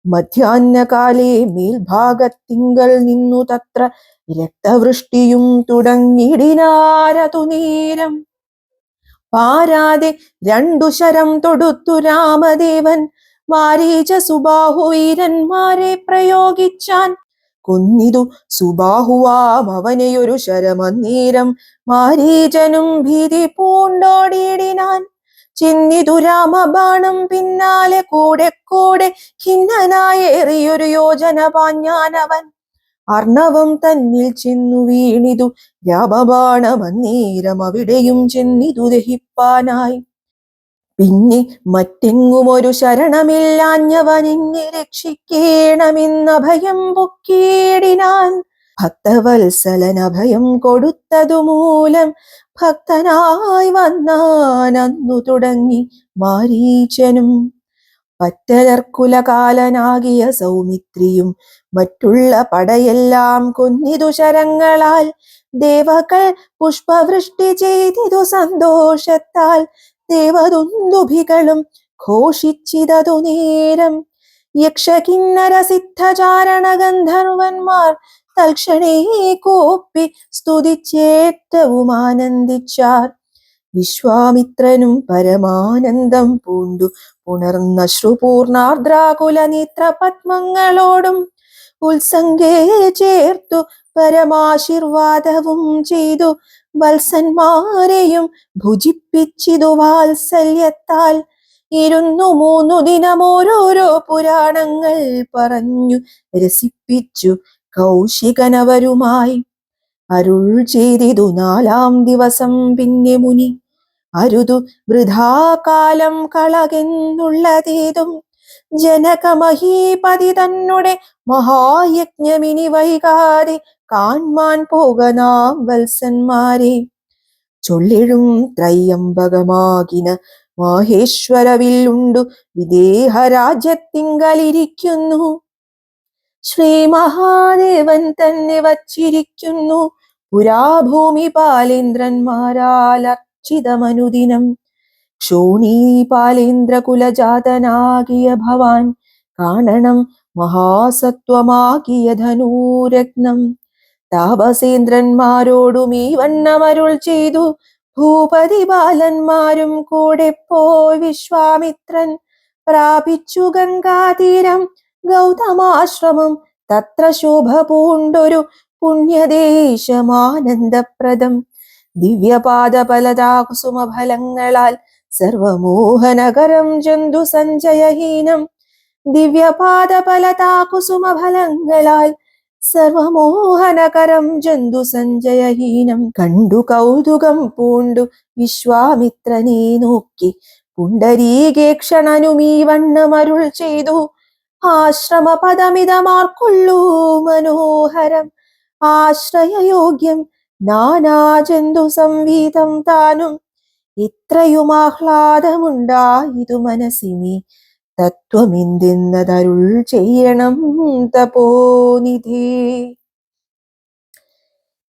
മധ്യാഹ്നകാലേ മേൽഭാഗത്തിങ്കൽ നിന്നു തത്ര രക്തവൃഷ്ടിയും തുടങ്ങിടിനാരതു നേരം. പാരാതെ രണ്ടു ശരം തൊടുത്തു രാമദേവൻ മാരീച സുബാഹുവീരന്മാരെ പ്രയോഗിച്ചാൻ. കൊന്നിതു സുബാഹുവാം അവനെയൊരു ശരമന്നേരം മാരീചനും ഭീതി പൂണ്ടോടിയിടിനാൻ. ചെന്നിതു രാമബാണം പിന്നാലെ കൂടെ കൂടെ ഖിന്നനായേറിയൊരു യോജന പാഞ്ഞാനവൻ. അർണവം തന്നിൽ ചെന്നു വീണിതു രാമബാണമന്നേരം അവിടെയും ചെന്നിതു ദഹിപ്പാനായി. പിന്നെ മറ്റെങ്ങുമൊരു ശരണമില്ലാഞ്ഞവൻ എന്നെ രക്ഷിക്കേണമെന്ന ഭയം പൊക്കിയിടിനാൻ. ഭക്തവത്സലൻ അഭയം കൊടുത്തതു മൂലം ഭക്തനായി വന്നാൻ അന്നു തുടങ്ങി മാരീചനും. പറ്റലർക്കുലകാലനാകിയ സൗമിത്രിയും മറ്റുള്ള പടയെല്ലാം കൊന്നിതു ശരങ്ങളാൽ. ദേവകൾ പുഷ്പവൃഷ്ടി ചെയ്തിതു സന്തോഷത്താൽ ദേവദുന്ദുഭികളും ഘോഷിച്ചിതതു നേരം. യക്ഷകിന്നര സിദ്ധചാരണ ഗന്ധർവന്മാർ തൽക്ഷണേ കോപ്പി സ്തുതിച്ചേറ്റവും ആനന്ദിച്ചാർ. വിശ്വാമിത്രനും പരമാനന്ദം പൂണ്ടു ഉണർന്ന ശ്രുപൂർണാർദ്രാകുല നേത്ര പത്മങ്ങളോടും ഉത്സംഗേ ചേർത്തു പരമാശീർവാദവും ചെയ്തു. വത്സന്മാരെയും ഭുജിപ്പിച്ചിതു വാത്സല്യത്താൽ. 2-3 ദിനം ഓരോരോ പുരാണങ്ങൾ പറഞ്ഞു രസിപ്പിച്ചു കൗശികനവരുമായി. അരുൾ ചെയ്തിതു 4-ാം ദിവസം പിന്നെ മുനി, അരുതു വൃഥാകാലം കളകെന്നുള്ളതേതും. ജനകമഹീപതി തന്നെ മഹായജ്ഞമിനി വൈകാതെ കാൺമാൻ പോക നാം വത്സന്മാരെ. ചൊല്ലിഴും ത്രയംബകമാകിന മാഹേശ്വരവില്ലുണ്ടു വിദേഹരാജ്യത്തിങ്കലിരിക്കുന്നു. ശ്രീ മഹാദേവൻ തന്നെ വച്ചിരിക്കുന്നു പുരാഭൂമി പാലേന്ദ്രന്മാരാൽ അർച്ചിതമനുദിനം. ക്ഷോണീപാലേന്ദ്ര കുലജാതനാകിയ ഭവാൻ കാണണം മഹാസത്വമാകിയ ധനൂരത്നം. താപസേന്ദ്രന്മാരോടും ഈ വണ്ണമരുൾ ചെയ്തു ഭൂപതി ബാലന്മാരും കൂടെ പോയി വിശ്വാമിത്രൻ പ്രാപിച്ചു ഗംഗാതീരം ഗൗതമാശ്രമം. തത്ര ശോഭ പൂണ്ടൊരു പുണ്യദേശമാനന്ദപ്രദം. ദിവ്യപാദഫലതാ കുസുമഫലങ്ങളാൽ സർവമോഹനകരം ജന്തു സഞ്ചയഹീനം. ദിവ്യപാദഫലതാ കുസുമഫലങ്ങളാൽ സർവമോഹനകരം ജന്തു സഞ്ചയഹീനം. കണ്ടു കൗതുകം പൂണ്ടു വിശ്വാമിത്രനെ നോക്കി പുണ്ടരീകേക്ഷണനുമീ വണ്ണമരുൾ ചെയ്തു. ആശ്രമപദമിതമാർക്കുള്ളൂ മനോഹരം, ആശ്രയയോഗ്യം നാനാജന്തു സംവീതം താനും. ഇത്രയും ആഹ്ലാദമുണ്ടായിതു മനസ്സിനെ തത്വമെന്തെന്നതരുൾ ചെയ്യണം തപോനിധേ.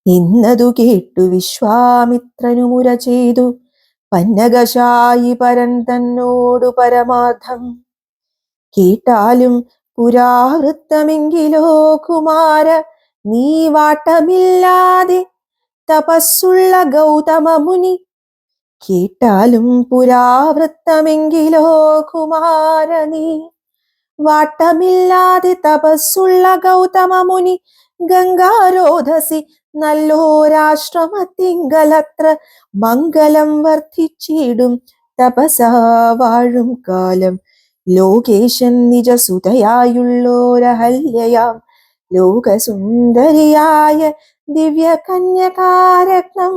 എന്നതു കേട്ടു വിശ്വാമിത്രനു മുര ചെയ്തു പന്നകശായി പരൻ തന്നോടു പരമാർത്ഥം. കേട്ടാലും പുരാവൃത്തമെങ്കിലോ കുമാര, നീ വാട്ടമില്ലാതെ തപസ്സുള്ള ഗൗതമ മുനി. കേട്ടാലും പുരാവൃത്തമെങ്കിലോ കുമാര, നീ വാട്ടമില്ലാതെ തപസ്സുള്ള ഗൗതമ മുനി. ഗംഗാരോധസി നല്ലോരാശ്രമത്തിങ്കലത്ര മംഗളം വർദ്ധിച്ചിടും തപസാ വാഴും കാലം. ലോകേശൻ നിജസുതയായുള്ളോരഹല്യയാം ലോകസുന്ദരിയായ ദിവ്യകന്യകാരത്നം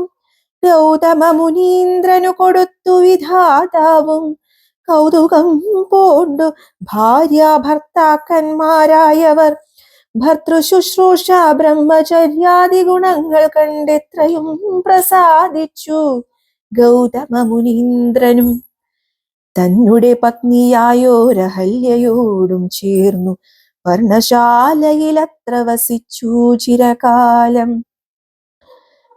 ഗൗതമ മുനീന്ദ്രനു കൊടുത്തു വിധാതാവും. കൗതുകം പൂണ്ടു ഭാര്യാഭർത്താക്കന്മാരായവർ ഭർതൃശുശ്രൂഷ ബ്രഹ്മചര്യാദി ഗുണങ്ങൾ കണ്ടെത്രയും പ്രസാദിച്ചു ഗൗതമ മുനീന്ദ്രനും. തന്നുടെ പത്നിയായോരഹല്യയോടും ചേർന്നു വർണ്ണശാലയിലത്ര വസിച്ചു ചിരകാലം.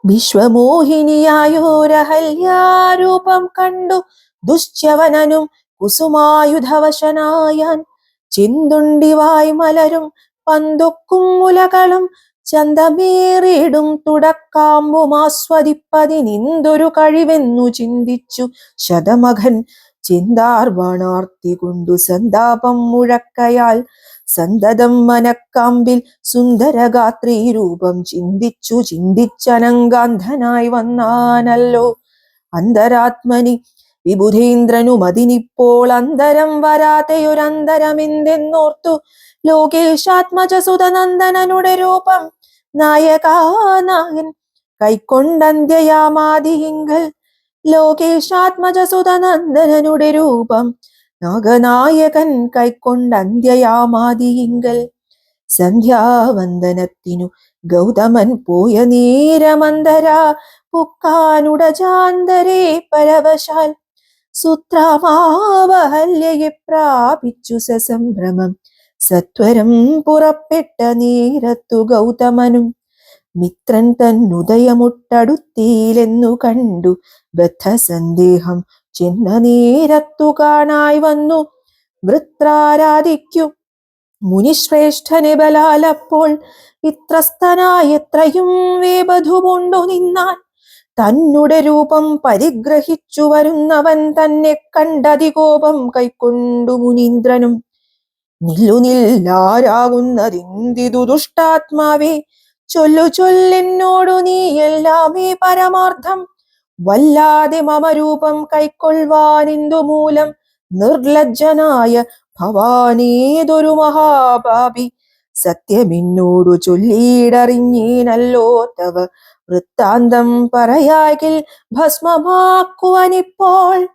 വിശ്വമോഹിനിയായോരഹല്യാരൂപം കണ്ടു ദുശ്ചവനനും കുസുമായുധവശനായാൻ. ചിന്തുണ്ടിവായ് മലരും പന്തൊക്കും മുലകളും ചന്തമേറിടും തുടക്കാമ്പുമാസ്വദിപ്പതിനെന്തൊരു കഴിവെന്നു ചിന്തിച്ചു ശതമഖൻ. ചിന്താർവാണാർത്തി കൊണ്ടു സന്താപം മുഴക്കയാൽ സന്തതം മനക്കാമ്പിൽ സുന്ദരഗാത്രീ രൂപം ചിന്തിച്ചു ചിന്തിച്ചനങ്കാന്ധനായി വന്നാനല്ലോ അന്തരാത്മനി വിബുധേന്ദ്രനും. അതിനിപ്പോൾ അന്തരം വരാതെയൊരന്തരമെന്തെന്നോർത്തു ലോകേശാത്മജസുതനന്ദനനുടെ രൂപം നായകൻ കൈക്കൊണ്ടന്ത്യയാമാദിയിങ്കൽ. ലോകേശാത്മജസുതനന്ദനനുടെ രൂപം നാഗനായകൻ കൈക്കൊണ്ടന്ത്യയാമാദിയിങ്കൽ. സന്ധ്യാവന്ദനത്തിനു ഗൗതമൻ പോയ നേരമന്തരാ പുക്കാനുടജാന്തരേ പരവശാൽ. സുത്രാമാവഹല്യയെ പ്രാപിച്ചു സസംഭ്രമം സത്വരം പുറപ്പെട്ട നേരത്തു ഗൗതമനും. മിത്രൻ തന്നുദയമുട്ടടുത്തീലെന്നു കണ്ടു ബദ്ധസന്ദേഹം ചെന്ന നേരത്തു കാണായി വന്നു വൃത്രാരാധിക്കു മുനിശ്രേഷ്ഠനെ ബലാലപ്പോൾ ഇത്രസ്ഥനായെത്രയും വേബധു കൊണ്ടു നിന്നാൻ തന്നെ രൂപം പരിഗ്രഹിച്ചു വരുന്നവൻ തന്നെ കണ്ടതികോപം കൈക്കൊണ്ടു മുനീന്ദ്രനും നില്ലാരാകുന്നതിന്തിതു ദുഷ്ടാത്മാവേ ചൊല്ലെന്നോടു നീ എല്ലാമേ പരമാർത്ഥം വല്ലാതെ മമ രൂപം കൈക്കൊള്ളുവാനെന്തു മൂലം നിർലജ്ജനായ ഭവാനേതൊരു മഹാപാപി സത്യമെന്നോടു ചൊല്ലിയിടറിഞ്ഞീനല്ലോ തവ വൃത്താന്തം പറയാകിൽ ഭസ്മമാക്കുവാനിപ്പോൾ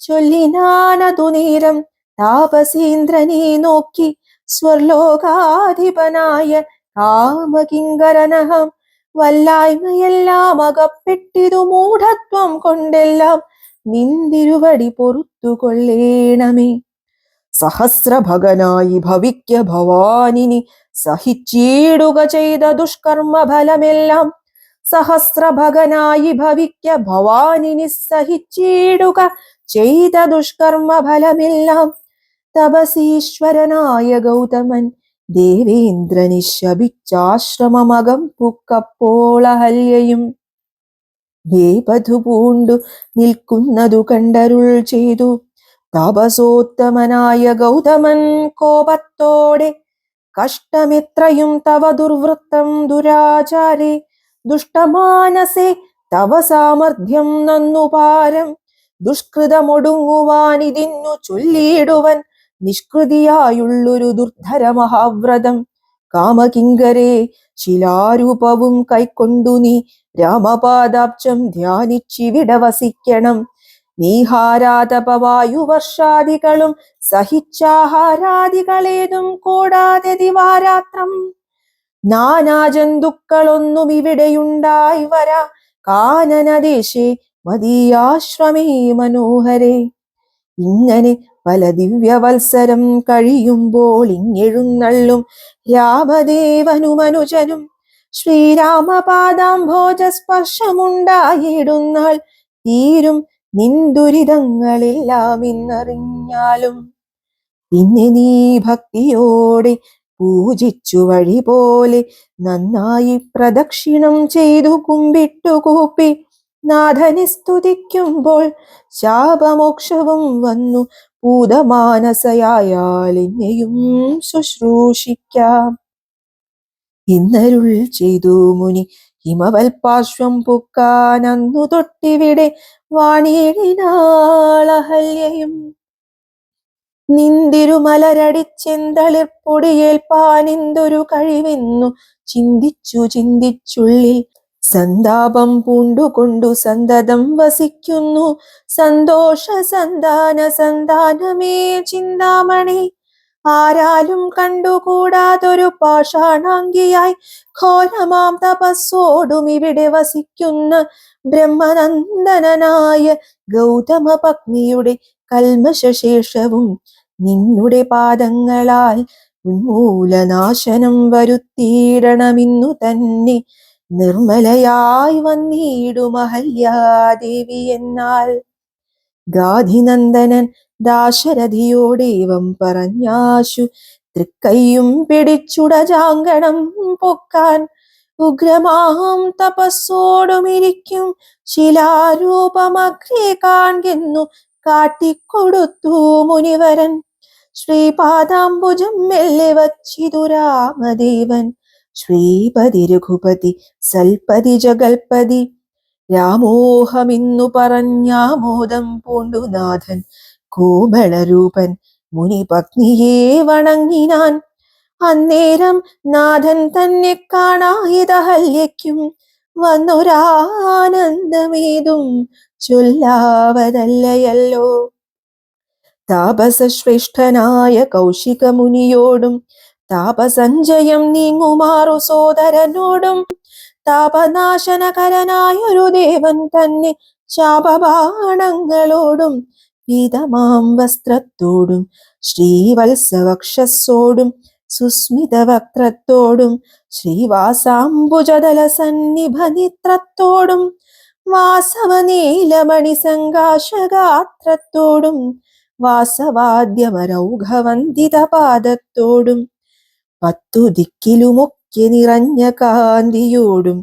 ചൊല്ലിനാനതു നേരം താപസേന്ദ്രനെ നോക്കി സ്വർലോകാധിപനായ കാമകിങ്കരനഹം വല്ലായ്മയെല്ലാം അകപ്പെട്ടിതു മൂഢത്വം കൊണ്ടെല്ലാം നിന്തിരുവടി പൊറുത്തു കൊള്ളേണമേ. സഹസ്രഭഗനായി ഭവിക്ക ഭവാനിനി സഹിച്ചിടുക ചെയ്ത ദുഷ്കർമ്മ ഫലമെല്ലാം. സഹസ്രഭഗനായി ഭവിക്ക ഭവാനിനി സഹിച്ചിടുക ചെയ്ത ദുഷ്കർമ്മ ഫലമെല്ലാം. തപസീശ്വരനായ ഗൗതമൻ ദേവേന്ദ്രനെ ശപിച്ചാശ്രമമകം പുക്കപ്പോൾ അഹല്യയും വേപധു പൂണ്ടു നിൽക്കുന്നതു കണ്ടരുൾ ചെയ്തു. തപസോത്തമനായ ഗൗതമൻ കോപത്തോടെ കഷ്ടമെത്രയും തവ ദുർവൃത്തം ദുരാചാരേ ദുഷ്ടമാനസേ തവ സാമർഥ്യം നന്നുപാരം ദുഷ്കൃതമൊടുങ്ങുവാനിതിന്നു ചൊല്ലിയിടുവൻ നിഷ്കൃതിയായുള്ളൊരു ദുർധര മഹാവ്രതം. കാമകിങ്കരേ ശിലാരൂപവും കൈക്കൊണ്ടു നീ രാമപാദാബ്ജം ധ്യാനിച്ചിവിടെ വസിക്കണം. നീഹാരാതപവായുവർഷാദികളും സഹിച്ചാഹാരാദികളേതും കൂടാതെ ദിവാരാത്രം നാനാജന്തുക്കളൊന്നും ഇവിടെയുണ്ടായി വരാ കാനനദേശേ മദീയാശ്രമേ മനോഹരേ. ഇങ്ങനെ പല ദിവ്യവത്സരം കഴിയുമ്പോൾ ഇങ്ങെഴുന്നള്ളും രാമദേവനുമനുജനും ശ്രീരാമപാദാംഭോജസ്പർശമുണ്ടായിടുന്നാൾ തീരും നിന്ദുരിതങ്ങളെല്ലാം ഇന്നറിഞ്ഞാലും. പിന്നെ നീ ഭക്തിയോടെ പൂജിച്ചു വഴി പോലെ നന്നായി പ്രദക്ഷിണം ചെയ്തു കുമ്പിട്ടു കൂപ്പി നാഥനെ സ്തുതിക്കുമ്പോൾ ശാപമോക്ഷവും വന്നു പൂതമാനസയായാൽ എന്നെയും ശുശ്രൂഷിക്കാം എന്നരുൾ ചെയ്തു മുനി. ഹിമവൽപാർശ്വം പൊക്കാൻ അന്നു തൊട്ടിവിടെ വാണിയിടിനാളഹല്യയും നിന്തിരുമലരടിച്ചെന്തളിർപ്പൊടിയേൽപ്പാനെന്തൊരു കഴിവെന്നു ചിന്തിച്ചുള്ളിൽ സന്താപം പൂണ്ടുകൊണ്ടു സന്തതം വസിക്കുന്നു സന്തോഷ സന്താനമേ ചിന്താമണി. ആരാലും കണ്ടുകൂടാതൊരു പാഷാണാംഗിയായി ഘോരമാം തപസ്സോടും ഇവിടെ വസിക്കുന്ന ബ്രഹ്മനന്ദനായ ഗൗതമ പത്നിയുടെ കൽമശേഷവും നിന്നുടെ പാദങ്ങളാൽ ഉന്മൂലനാശനം വരുത്തിയിടണമെന്നു തന്നെ നിർമ്മലയായി വന്നിടും അഹല്യാദേവി എന്നാൽ. ഗാധിനന്ദനൻ ദാശരഥിയോടേവം പറഞ്ഞാശു തൃക്കൈയും പിടിച്ചുടജാങ്കണം പൊക്കാൻ ഉഗ്രമാം തപസ്സോടുമിരിക്കും ശിലാരൂപമഗ്രേ കാൺകെന്നു കാട്ടിക്കൊടുത്തു മുനിവരൻ. ശ്രീപാദാംബുജം മെല്ലെ വച്ചിതു രാമദേവൻ ശ്രീപതി രഘുപതി സൽപതി ജഗൽപതി രാമോഹമെന്നു പറഞ്ഞാമോദം പൂണ്ടുനാഥൻ കോമളരൂപൻ മുനിപത്നിയെ വണങ്ങിനാൻ. അന്നേരം നാഥൻ തന്നെ കാണായതഹല്യയ്ക്കും വന്നൊരാനന്ദമേതും ചൊല്ലാവതല്ലയല്ലോ. താപസശ്രേഷ്ഠനായ കൗശിക മുനിയോടും താപസഞ്ജയം നീങ്ങുമാറു സോദരനോടും താപനാശനകരനായൊരു ദേവൻ തന്നെ ശാപബാണങ്ങളോടും പീതമാം വസ്ത്രത്തോടും ശ്രീവത്സവക്ഷസോടും സുസ്മിതവക്ത്രത്തോടും ശ്രീവാസാംബുജദല സന്നിഭ നേത്രത്തോടും വാസവനീലമണി സങ്കാശഗാത്രത്തോടും വാസവാദ്യമരൗഘവന്ദിത പാദത്തോടും പത്തു ദിക്കിലുമൊക്കെ നിറഞ്ഞ കാന്തിയോടും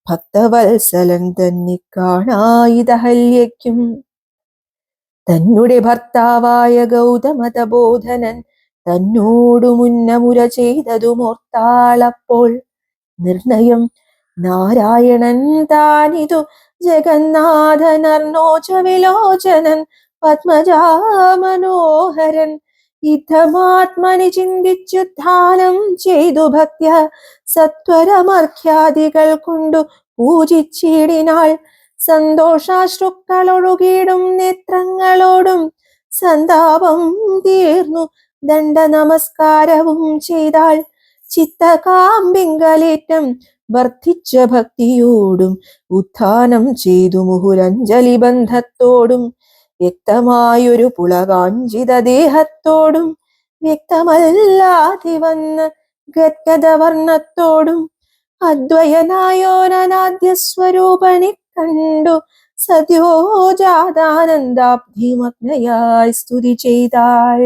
ഭക്തവത്സലൻ തന്നെ കാണായിതഹല്യയ്ക്കും തന്നെ ഭർത്താവായ ഗൗതമതബോധനൻ തന്നോടു മുന്നമുര ചെയ്തതുമോർത്താളപ്പോൾ നിർണയം നാരായണൻ താനിതു ജഗന്നാഥനർണോച വിലോചനൻ പത്മജാമനോഹരൻ യുദ്ധമാത്മനി ചിന്തിച്ചുദ്ധാനം ചെയ്തു ഭക്ത്യ സത്വരമർഘ്യാദികൾ കൊണ്ടു പൂജിച്ചിടിനാൾ സന്തോഷാശ്രുക്കളൊഴുകിടും നേത്രങ്ങളോടും സന്താപം തീർന്നു ദണ്ഡ നമസ്കാരവും ചെയ്താൾ ചിത്തകാമ്പിങ്കലേറ്റം വർദ്ധിച്ച ഭക്തിയോടും ഉത്ഥാനം ചെയ്തു മുഹുരഞ്ജലി ബന്ധത്തോടും വ്യക്തമായൊരു പുളകാഞ്ചിത ദേഹത്തോടും വ്യക്തമല്ലാതെ വന്ന ഗദ്ഗദവർണ്ണത്തോടും അദ്വയനായോരനാദ്യ സ്വരൂപനെ കണ്ടു സദ്യോജാതാനന്ദാബ്ധിമഗ്നയായി സ്തുതി ചെയ്താൾ.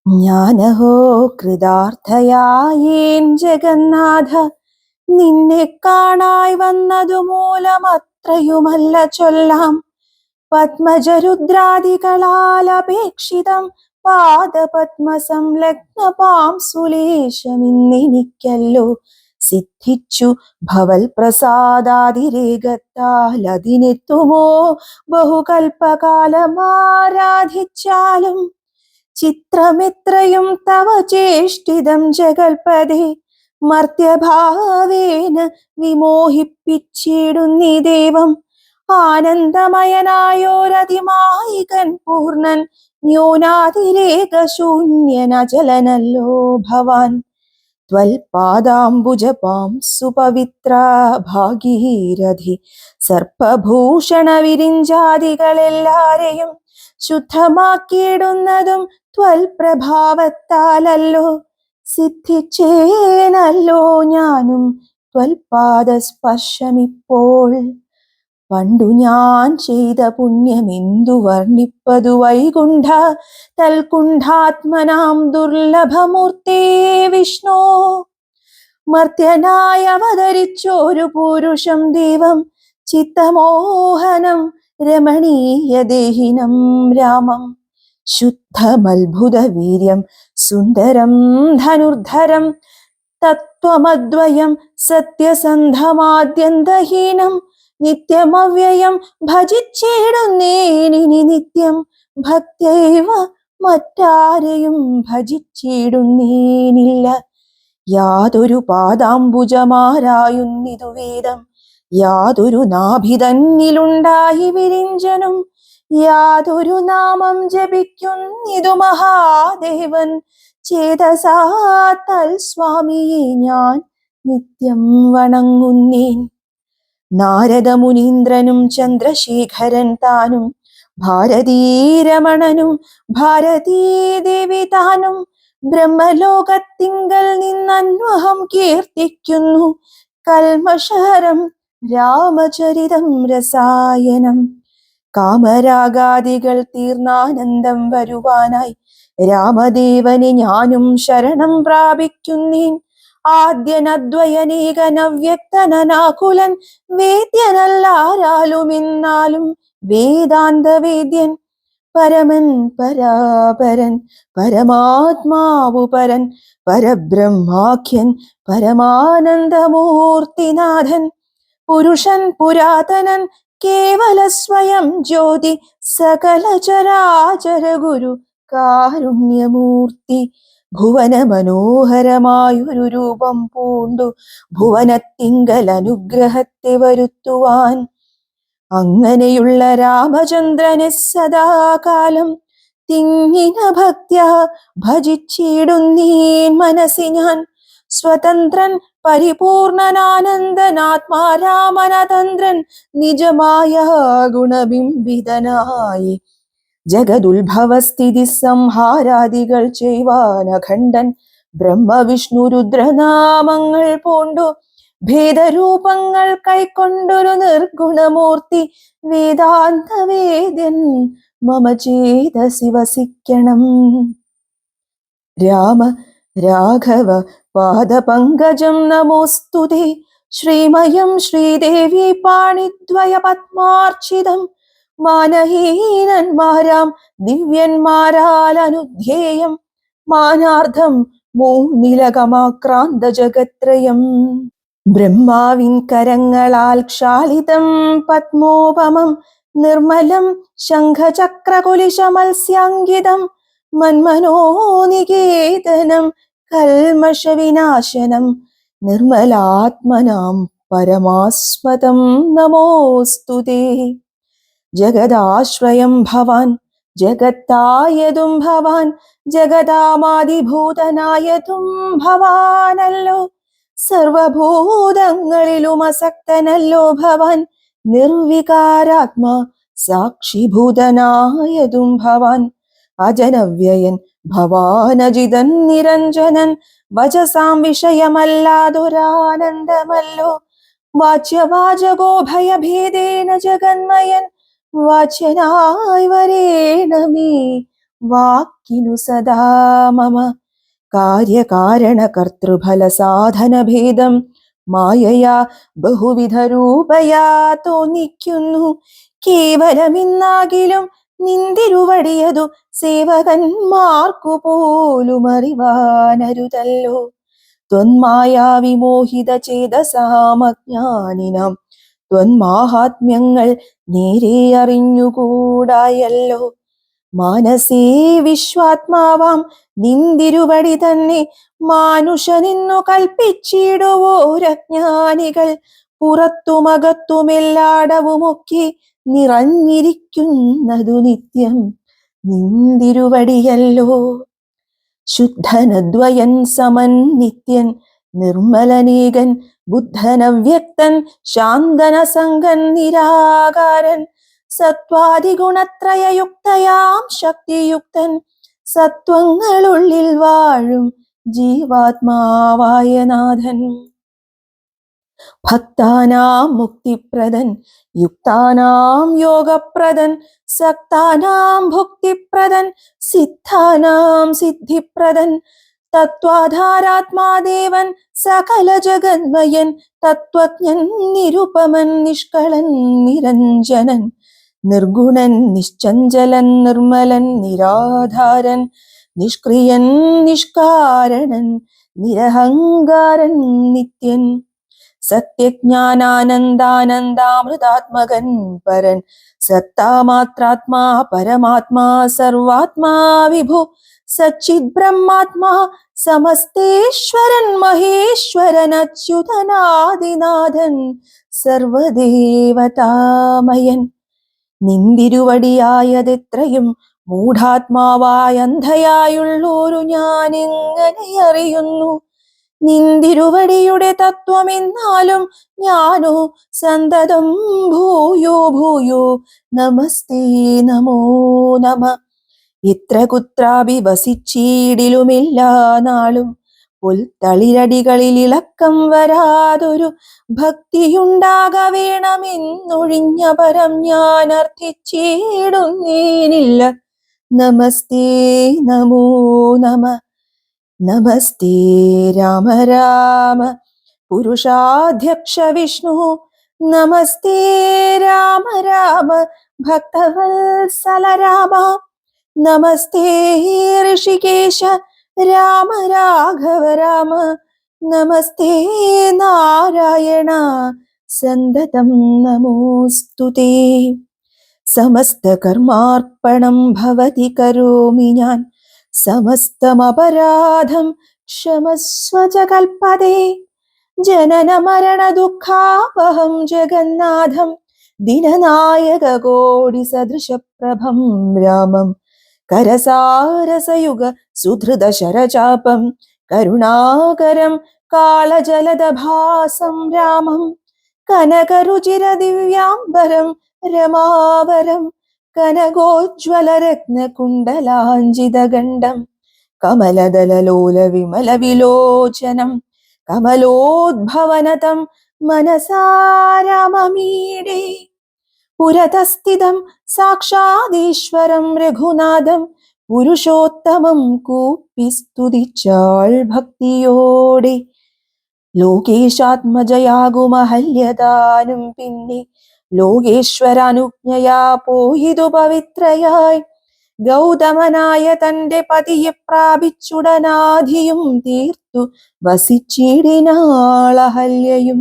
ഞാനഹോ കൃതാർത്ഥയായേൻ ജഗന്നാഥ, നിന്നെ കാണായി വന്നതു മൂലമത്രയുമല്ല ചൊല്ലാം. പത്മജരുദ്രാദികളാൽ അപേക്ഷിതം പാദപത്മസംലഗ്ന പാംസുലേശമിന്നെനിക്കല്ലോ സിദ്ധിച്ചു ഭവൽ പ്രസാദാതിരേകത്താൽ. അതിനെത്തുമോ ബഹുകൽപ്പകാലമാരാധിച്ചാലും ചിത്രമെത്രയും തവ ചേഷ്ടിതം ജഗൽപദേ. മർത്യഭാവേന വിമോഹിപ്പിച്ചിടുന്നി ദേവം. ആനന്ദമയനായോരതിമായികൻ പൂർണ്ണൻ ന്യൂനാതിരേകശൂന്യനചലനല്ലോ ഭവാൻ. ത്വൽപാദാംബുജപാംസു പവിത്ര ഭാഗീരഥി സർപ്പഭൂഷണ വിരിഞ്ചാദികളെല്ലാരെയും ശുദ്ധമാക്കിയിടുന്നതും ത്വൽപ്രഭാവത്താലല്ലോ. സിദ്ധിച്ചേനല്ലോ ഞാനും ത്വൽപാദസ്പർശമിപ്പോൾ. പണ്ടു ഞാൻ ചെയ്ത പുണ്യമെന്തു വർണ്ണിപ്പതു വൈകുണ്ഠ തൽകുണ്ഠാത്മനാം ദുർലഭമൂർത്തേ വിഷ്ണു. മർത്യനായി അവതരിച്ചൊരു പുരുഷം ദേവം ചിത്തമോഹനം രമണീയ ദേഹിനം രാമം. ശുദ്ധമത്ഭുത വീര്യം സുന്ദരം ധനുർധരം തത്വമദ്വയം സത്യസന്ധമാദ്യന്തഹീനം. നിത്യമവ്യയം ഭജിച്ചിടുന്നേനിനി നിത്യം. ഭക്തൈവ മറ്റാരെയും ഭജിച്ചിടുന്നേനില്ല. യാതൊരു പാദാംബുജമാരായുന്നിതു വേദം. യാതൊരു നാഭിതന്നിലുണ്ടായി വിരിഞ്ചനും. യാതൊരു നാമം ജപിക്കുന്നിതു മഹാദേവൻ. ചേതസാ തൽസ്വാമിയെ ഞാൻ നിത്യം വണങ്ങുന്നേൻ. നാരദമുനീന്ദ്രനും ചന്ദ്രശേഖരൻ താനും ഭാരതീരമണനും ഭാരതീദേവി താനും ബ്രഹ്മലോകത്തിങ്കൽ നിന്നന്വഹം കീർത്തിക്കുന്നു കൽമഷഹരം രാമചരിതം രസായനം. കാമരാഗാദികൾ തീർന്നാനന്ദം വരുവാനായി രാമദേവനെ ഞാനും ശരണം പ്രാപിക്കുന്നേൻ. ആദ്യനദ്വയനേകനവ്യക്തനാകുലൻ വേദ്യനല്ലാരാലുമെന്നാലും വേദാന്ത വേദ്യൻ. പരമൻ പരാപരൻ പരമാത്മാവു പരൻ പരബ്രഹ്മാഖ്യൻ പരമാനന്ദമൂർത്തിനാഥൻ. പുരുഷൻ പുരാതനൻ കേവല സ്വയം ജ്യോതി സകല ചരാചര ഗുരു കാരുണ്യമൂർത്തി. ഭുവന മനോഹരമായൊരു രൂപം പൂണ്ടു ഭുവനത്തിങ്കൽ അനുഗ്രഹത്തെ വരുത്തുവാൻ. അങ്ങനെയുള്ള രാമചന്ദ്രനെ സദാകാലം തിങ്ങിന ഭക്ത്യ ഭജിച്ചിടുന്നീൻ മനസ്സി ഞാൻ. സ്വതന്ത്രൻ പരിപൂർണനാനന്ദനാത്മാരാമനതന്ത്രൻ നിജമായ ഗുണബിംബിതനായി ജഗദുത്ഭവസ്ഥിതി സംഹാരാദികൾ ചെയ്വാൻ അഖണ്ഡൻ ബ്രഹ്മവിഷ്ണു രുദ്രനാമങ്ങൾ പൂണ്ടു ഭേദരൂപങ്ങൾ കൈക്കൊണ്ടൊരു നിർഗുണമൂർത്തി വേദാന്ത വേദ്യൻ മമ ചേതസി വസിക്കണം. രാമ രാഘവ പാദപങ്കജം നമോസ്തുതേ. ശ്രീമയം ശ്രീദേവി പാണിദ്വയ പത്മാർച്ചിതം മാനഹീനന്മാരാം ദിവ്യന്മാരാൽ അനുധ്യേയം മാനാർത്ഥം മൂന്നിലകമാക്രാന്ത ജഗത്രയം. ബ്രഹ്മാവിൻ കരങ്ങളാൽ ക്ഷാളിതം പത്മോപമം നിർമ്മലം ശംഖചക്രകുലിശമത്സ്യാങ്കിതം മന്മനോനികേതനം കൽമഷവിനാശനം നിർമ്മലാത്മനാം പരമാസ്മതം നമോസ്തുതേ. ജഗദാശ്രയം ഭവാൻ ജഗത്തായതും ഭവാൻ ജഗദാമാദിഭൂതനായതും ഭവാനല്ലോ. സർവഭൂതങ്ങളിലും അസക്തനല്ലോ ഭവാൻ നിർവികാരാത്മാ സാക്ഷിഭൂതനായതും ഭവാൻ. അജനവ്യയൻ ഭവാനജിതൻ നിരഞ്ജനൻ വചസാം വിഷയമല്ലാതൊരാനന്ദമല്ലോ. വാച്യവാചകോ ഭയഭേദേന ജഗന്മയൻ വാച്യനായി വരേണമേ വാക്കിനു സദാ മമ. കാര്യകാരണ കർത്തൃഫല സാധന ഭേദം മായയാ ബഹുവിധ രൂപയാ തോന്നിക്കുന്നു. കേവലമിന്നാകിലും നിന്തിരുവടിയതു സേവകന്മാർക്കു പോലും അറിവാനരുതല്ലോ. ത്വന്മായാ വിമോഹിത ചേതസാമജ്ഞാനിനാം ത്വന്മാഹാത്മ്യങ്ങൾ നേരെ അറിഞ്ഞുകൂടായല്ലോ. മാനസേ വിശ്വാത്മാവാം നിന്തിരുവടി തന്നെ മാനുഷനെന്നു കൽപ്പിച്ചിടുവോരജ്ഞാനികൾ പുറത്തുമകത്തുമെല്ലാടവുമൊക്കെ നിറഞ്ഞിരിക്കുന്നതു നിത്യം നിന്തിരുവടിയല്ലോ. ശുദ്ധനദ്വയൻ സമൻ നിത്യൻ നിർമ്മലനേകൻ ബുദ്ധനവ്യക്തൻ ശാന്തനസംഗൻ നിരാകാരൻ സത്വാദിഗുണത്രയയുക്തയാം ശക്തിയുക്തൻ സത്വങ്ങളുള്ളിൽ വാഴും ജീവാത്മാവായ നാഥൻ. ഭക്താനാം മുക്തിപ്രദൻ യുക്താനാം യോഗപ്രദൻ സക്താനാം ഭുക്തിപ്രദൻ സിദ്ധാനാം സിദ്ധിപ്രദൻ തത്വാധാരാത്മാദേവൻ സകല ജഗന്മയൻ തത്വജ്ഞൻ നിരുപമൻ നിഷ്കളൻ നിരഞ്ജനൻ നിർഗുണൻ നിശ്ചഞ്ചലൻ നിർമ്മലൻ നിരാധാരൻ നിഷ്ക്രിയൻ നിഷ്കാരണൻ നിരഹങ്കാരൻ നിത്യൻ സത്യജ്ഞാനാനന്ദാനന്ദാമൃതാത്മകൻ പരൻ സത്താമാത്രാത്മാ പരമാത്മാ സർവാത്മാ വിഭു സച്ചിത് ബ്രഹ്മാത്മാ സമസ്തേശ്വരൻ മഹേശ്വരൻ അച്യുതനാദിനാഥൻ സർവദേവതാമയൻ. നിന്തിരുവടിയായതെത്രയും മൂഢാത്മാവായ അന്ധയായുള്ളോരു ഞാൻ എങ്ങനെ അറിയുന്നു. നിന്തിരുവടിയുടെ തത്വമെന്നാലും ഞാനോ സന്തതം ഭൂയോ ഭൂയോ നമസ്തേ നമോ നമ. ഇത്ര കുത്രാഭി വസിച്ചീടിലുമില്ലാ നാളും പുൽത്തളിരടികളിൽ ഇളക്കം വരാതൊരു ഭക്തിയുണ്ടാക വേണമെന്നൊഴിഞ്ഞ പരം ഞാൻ അർത്ഥിച്ചിടുന്നേനില്ല. നമസ്തേ നമോ നമ. നമസ്തേ രാമ രാമ പുരുഷാധ്യക്ഷ വിഷ്ണു നമസ്തേ രാമ രാമ ഭക്തവത്സല രാമ നമസ്തേ ഋഷികേശ രാമ രാഘവ രാമ നമസ്തേ നാരായണ സന്തതം നമോസ്തുതേ. സമസ്ത കർമാർപ്പണം ഭവതി കരോമി ഞാൻ സമസ്തമപരാധം ക്ഷമസ്വ ജഗൽപദേ. ജനന മരണ ദുഃഖാപഹം ജഗന്നാഥം ദിനനായക കോടി സദൃശപ്രഭം രാമം കരസാരസയുഗ സുധൃത ശരചാപം കരുണാകരം കാളജലദഭാസം രാമം കനകരുചിര ദിവ്യാംബരം രമാവരം കനകോജ്വലരത്നകുണ്ടലാഞ്ജിതഗണ്ഡം കമലദലലോല വിമല വിലോചനം കമലോദ്ഭവനതം മനസാരാമമീഡേ പുരതസ്ഥിതം സാക്ഷാദീശ്വരം രഘുനാഥം പുരുഷോത്തമം കൂപ്പി സ്തുതിച്ചാൾ ഭക്തിയോടെ. ലോകേശാത്മജയാകുമഹല്യദാനം പിന്നെ ലോകേശ്വരാനുജ്ഞയാ പോയിതു പവിത്രയായി. ഗൗതമനായ തന്റെ പതിയെ പ്രാപിച്ചുടനാധിയും തീർത്തു വസിച്ചിടിനാളഹല്യയും.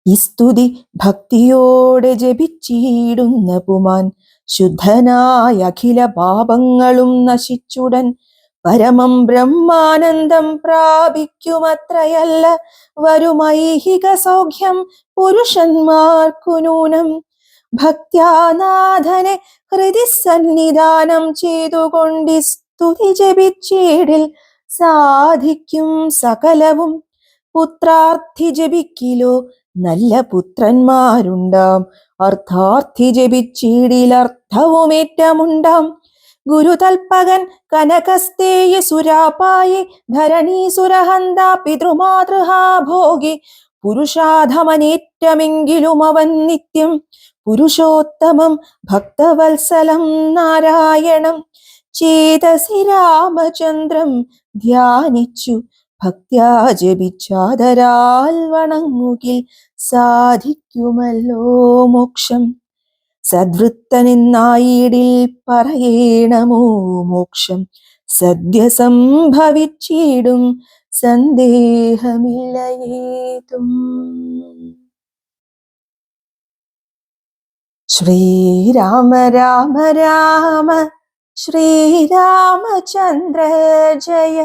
ഈ സ്തുതി ഭക്തിയോടെ ജപിച്ചിടുന്ന പുമാൻ ശുദ്ധനായ അഖില പാപങ്ങളും നശിച്ചുടൻ പരമം ബ്രഹ്മാനന്ദം പ്രാപിക്കുമത്രയല്ല വരുമൈഹിക സൗഖ്യം പുരുഷന്മാർക്കു നൂനം. ഭക്ത്യാനാഥനെ ഹൃദി സന്നിധാനം ചെയ്തുകൊണ്ട് സ്തുതി ജപിച്ചിടിൽ സാധിക്കും സകലവും. പുത്രാർത്ഥി ജപിക്കിലോ നല്ല പുത്രന്മാരുണ്ടാം, അർത്ഥാർത്ഥി ജപിച്ചിടിലർത്ഥവുമേറ്റമുണ്ടാം. ഗുരുതൽപകൻ കനകസ്തേയ സുരാപായി ധരണീസുരഹന്ത പിതൃമാതൃഹാ ഭോഗി പുരുഷാധമനേറ്റമെങ്കിലും അവൻ നിത്യം പുരുഷോത്തമം ഭക്തവത്സലം നാരായണം ചേതസി രാമചന്ദ്രം ധ്യാനിച്ചു ഭക്ത്യാ ജപിച്ചാദരാൽ വണങ്ങുകിൽ സാധിക്കുമല്ലോ മോക്ഷം. സദ്വൃത്തനെന്നായിടിൽ പറയേണമോ മോക്ഷം സദ്യ സംഭവിച്ചിടും സന്ദേഹമില്ലയേതും. ശ്രീരാമ രാമ രാമ ശ്രീരാമചന്ദ്ര ജയ.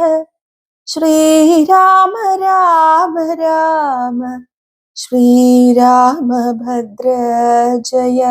ശ്രീരാമ രാമ രാമ ശ്രീരാമഭദ്ര ജയ.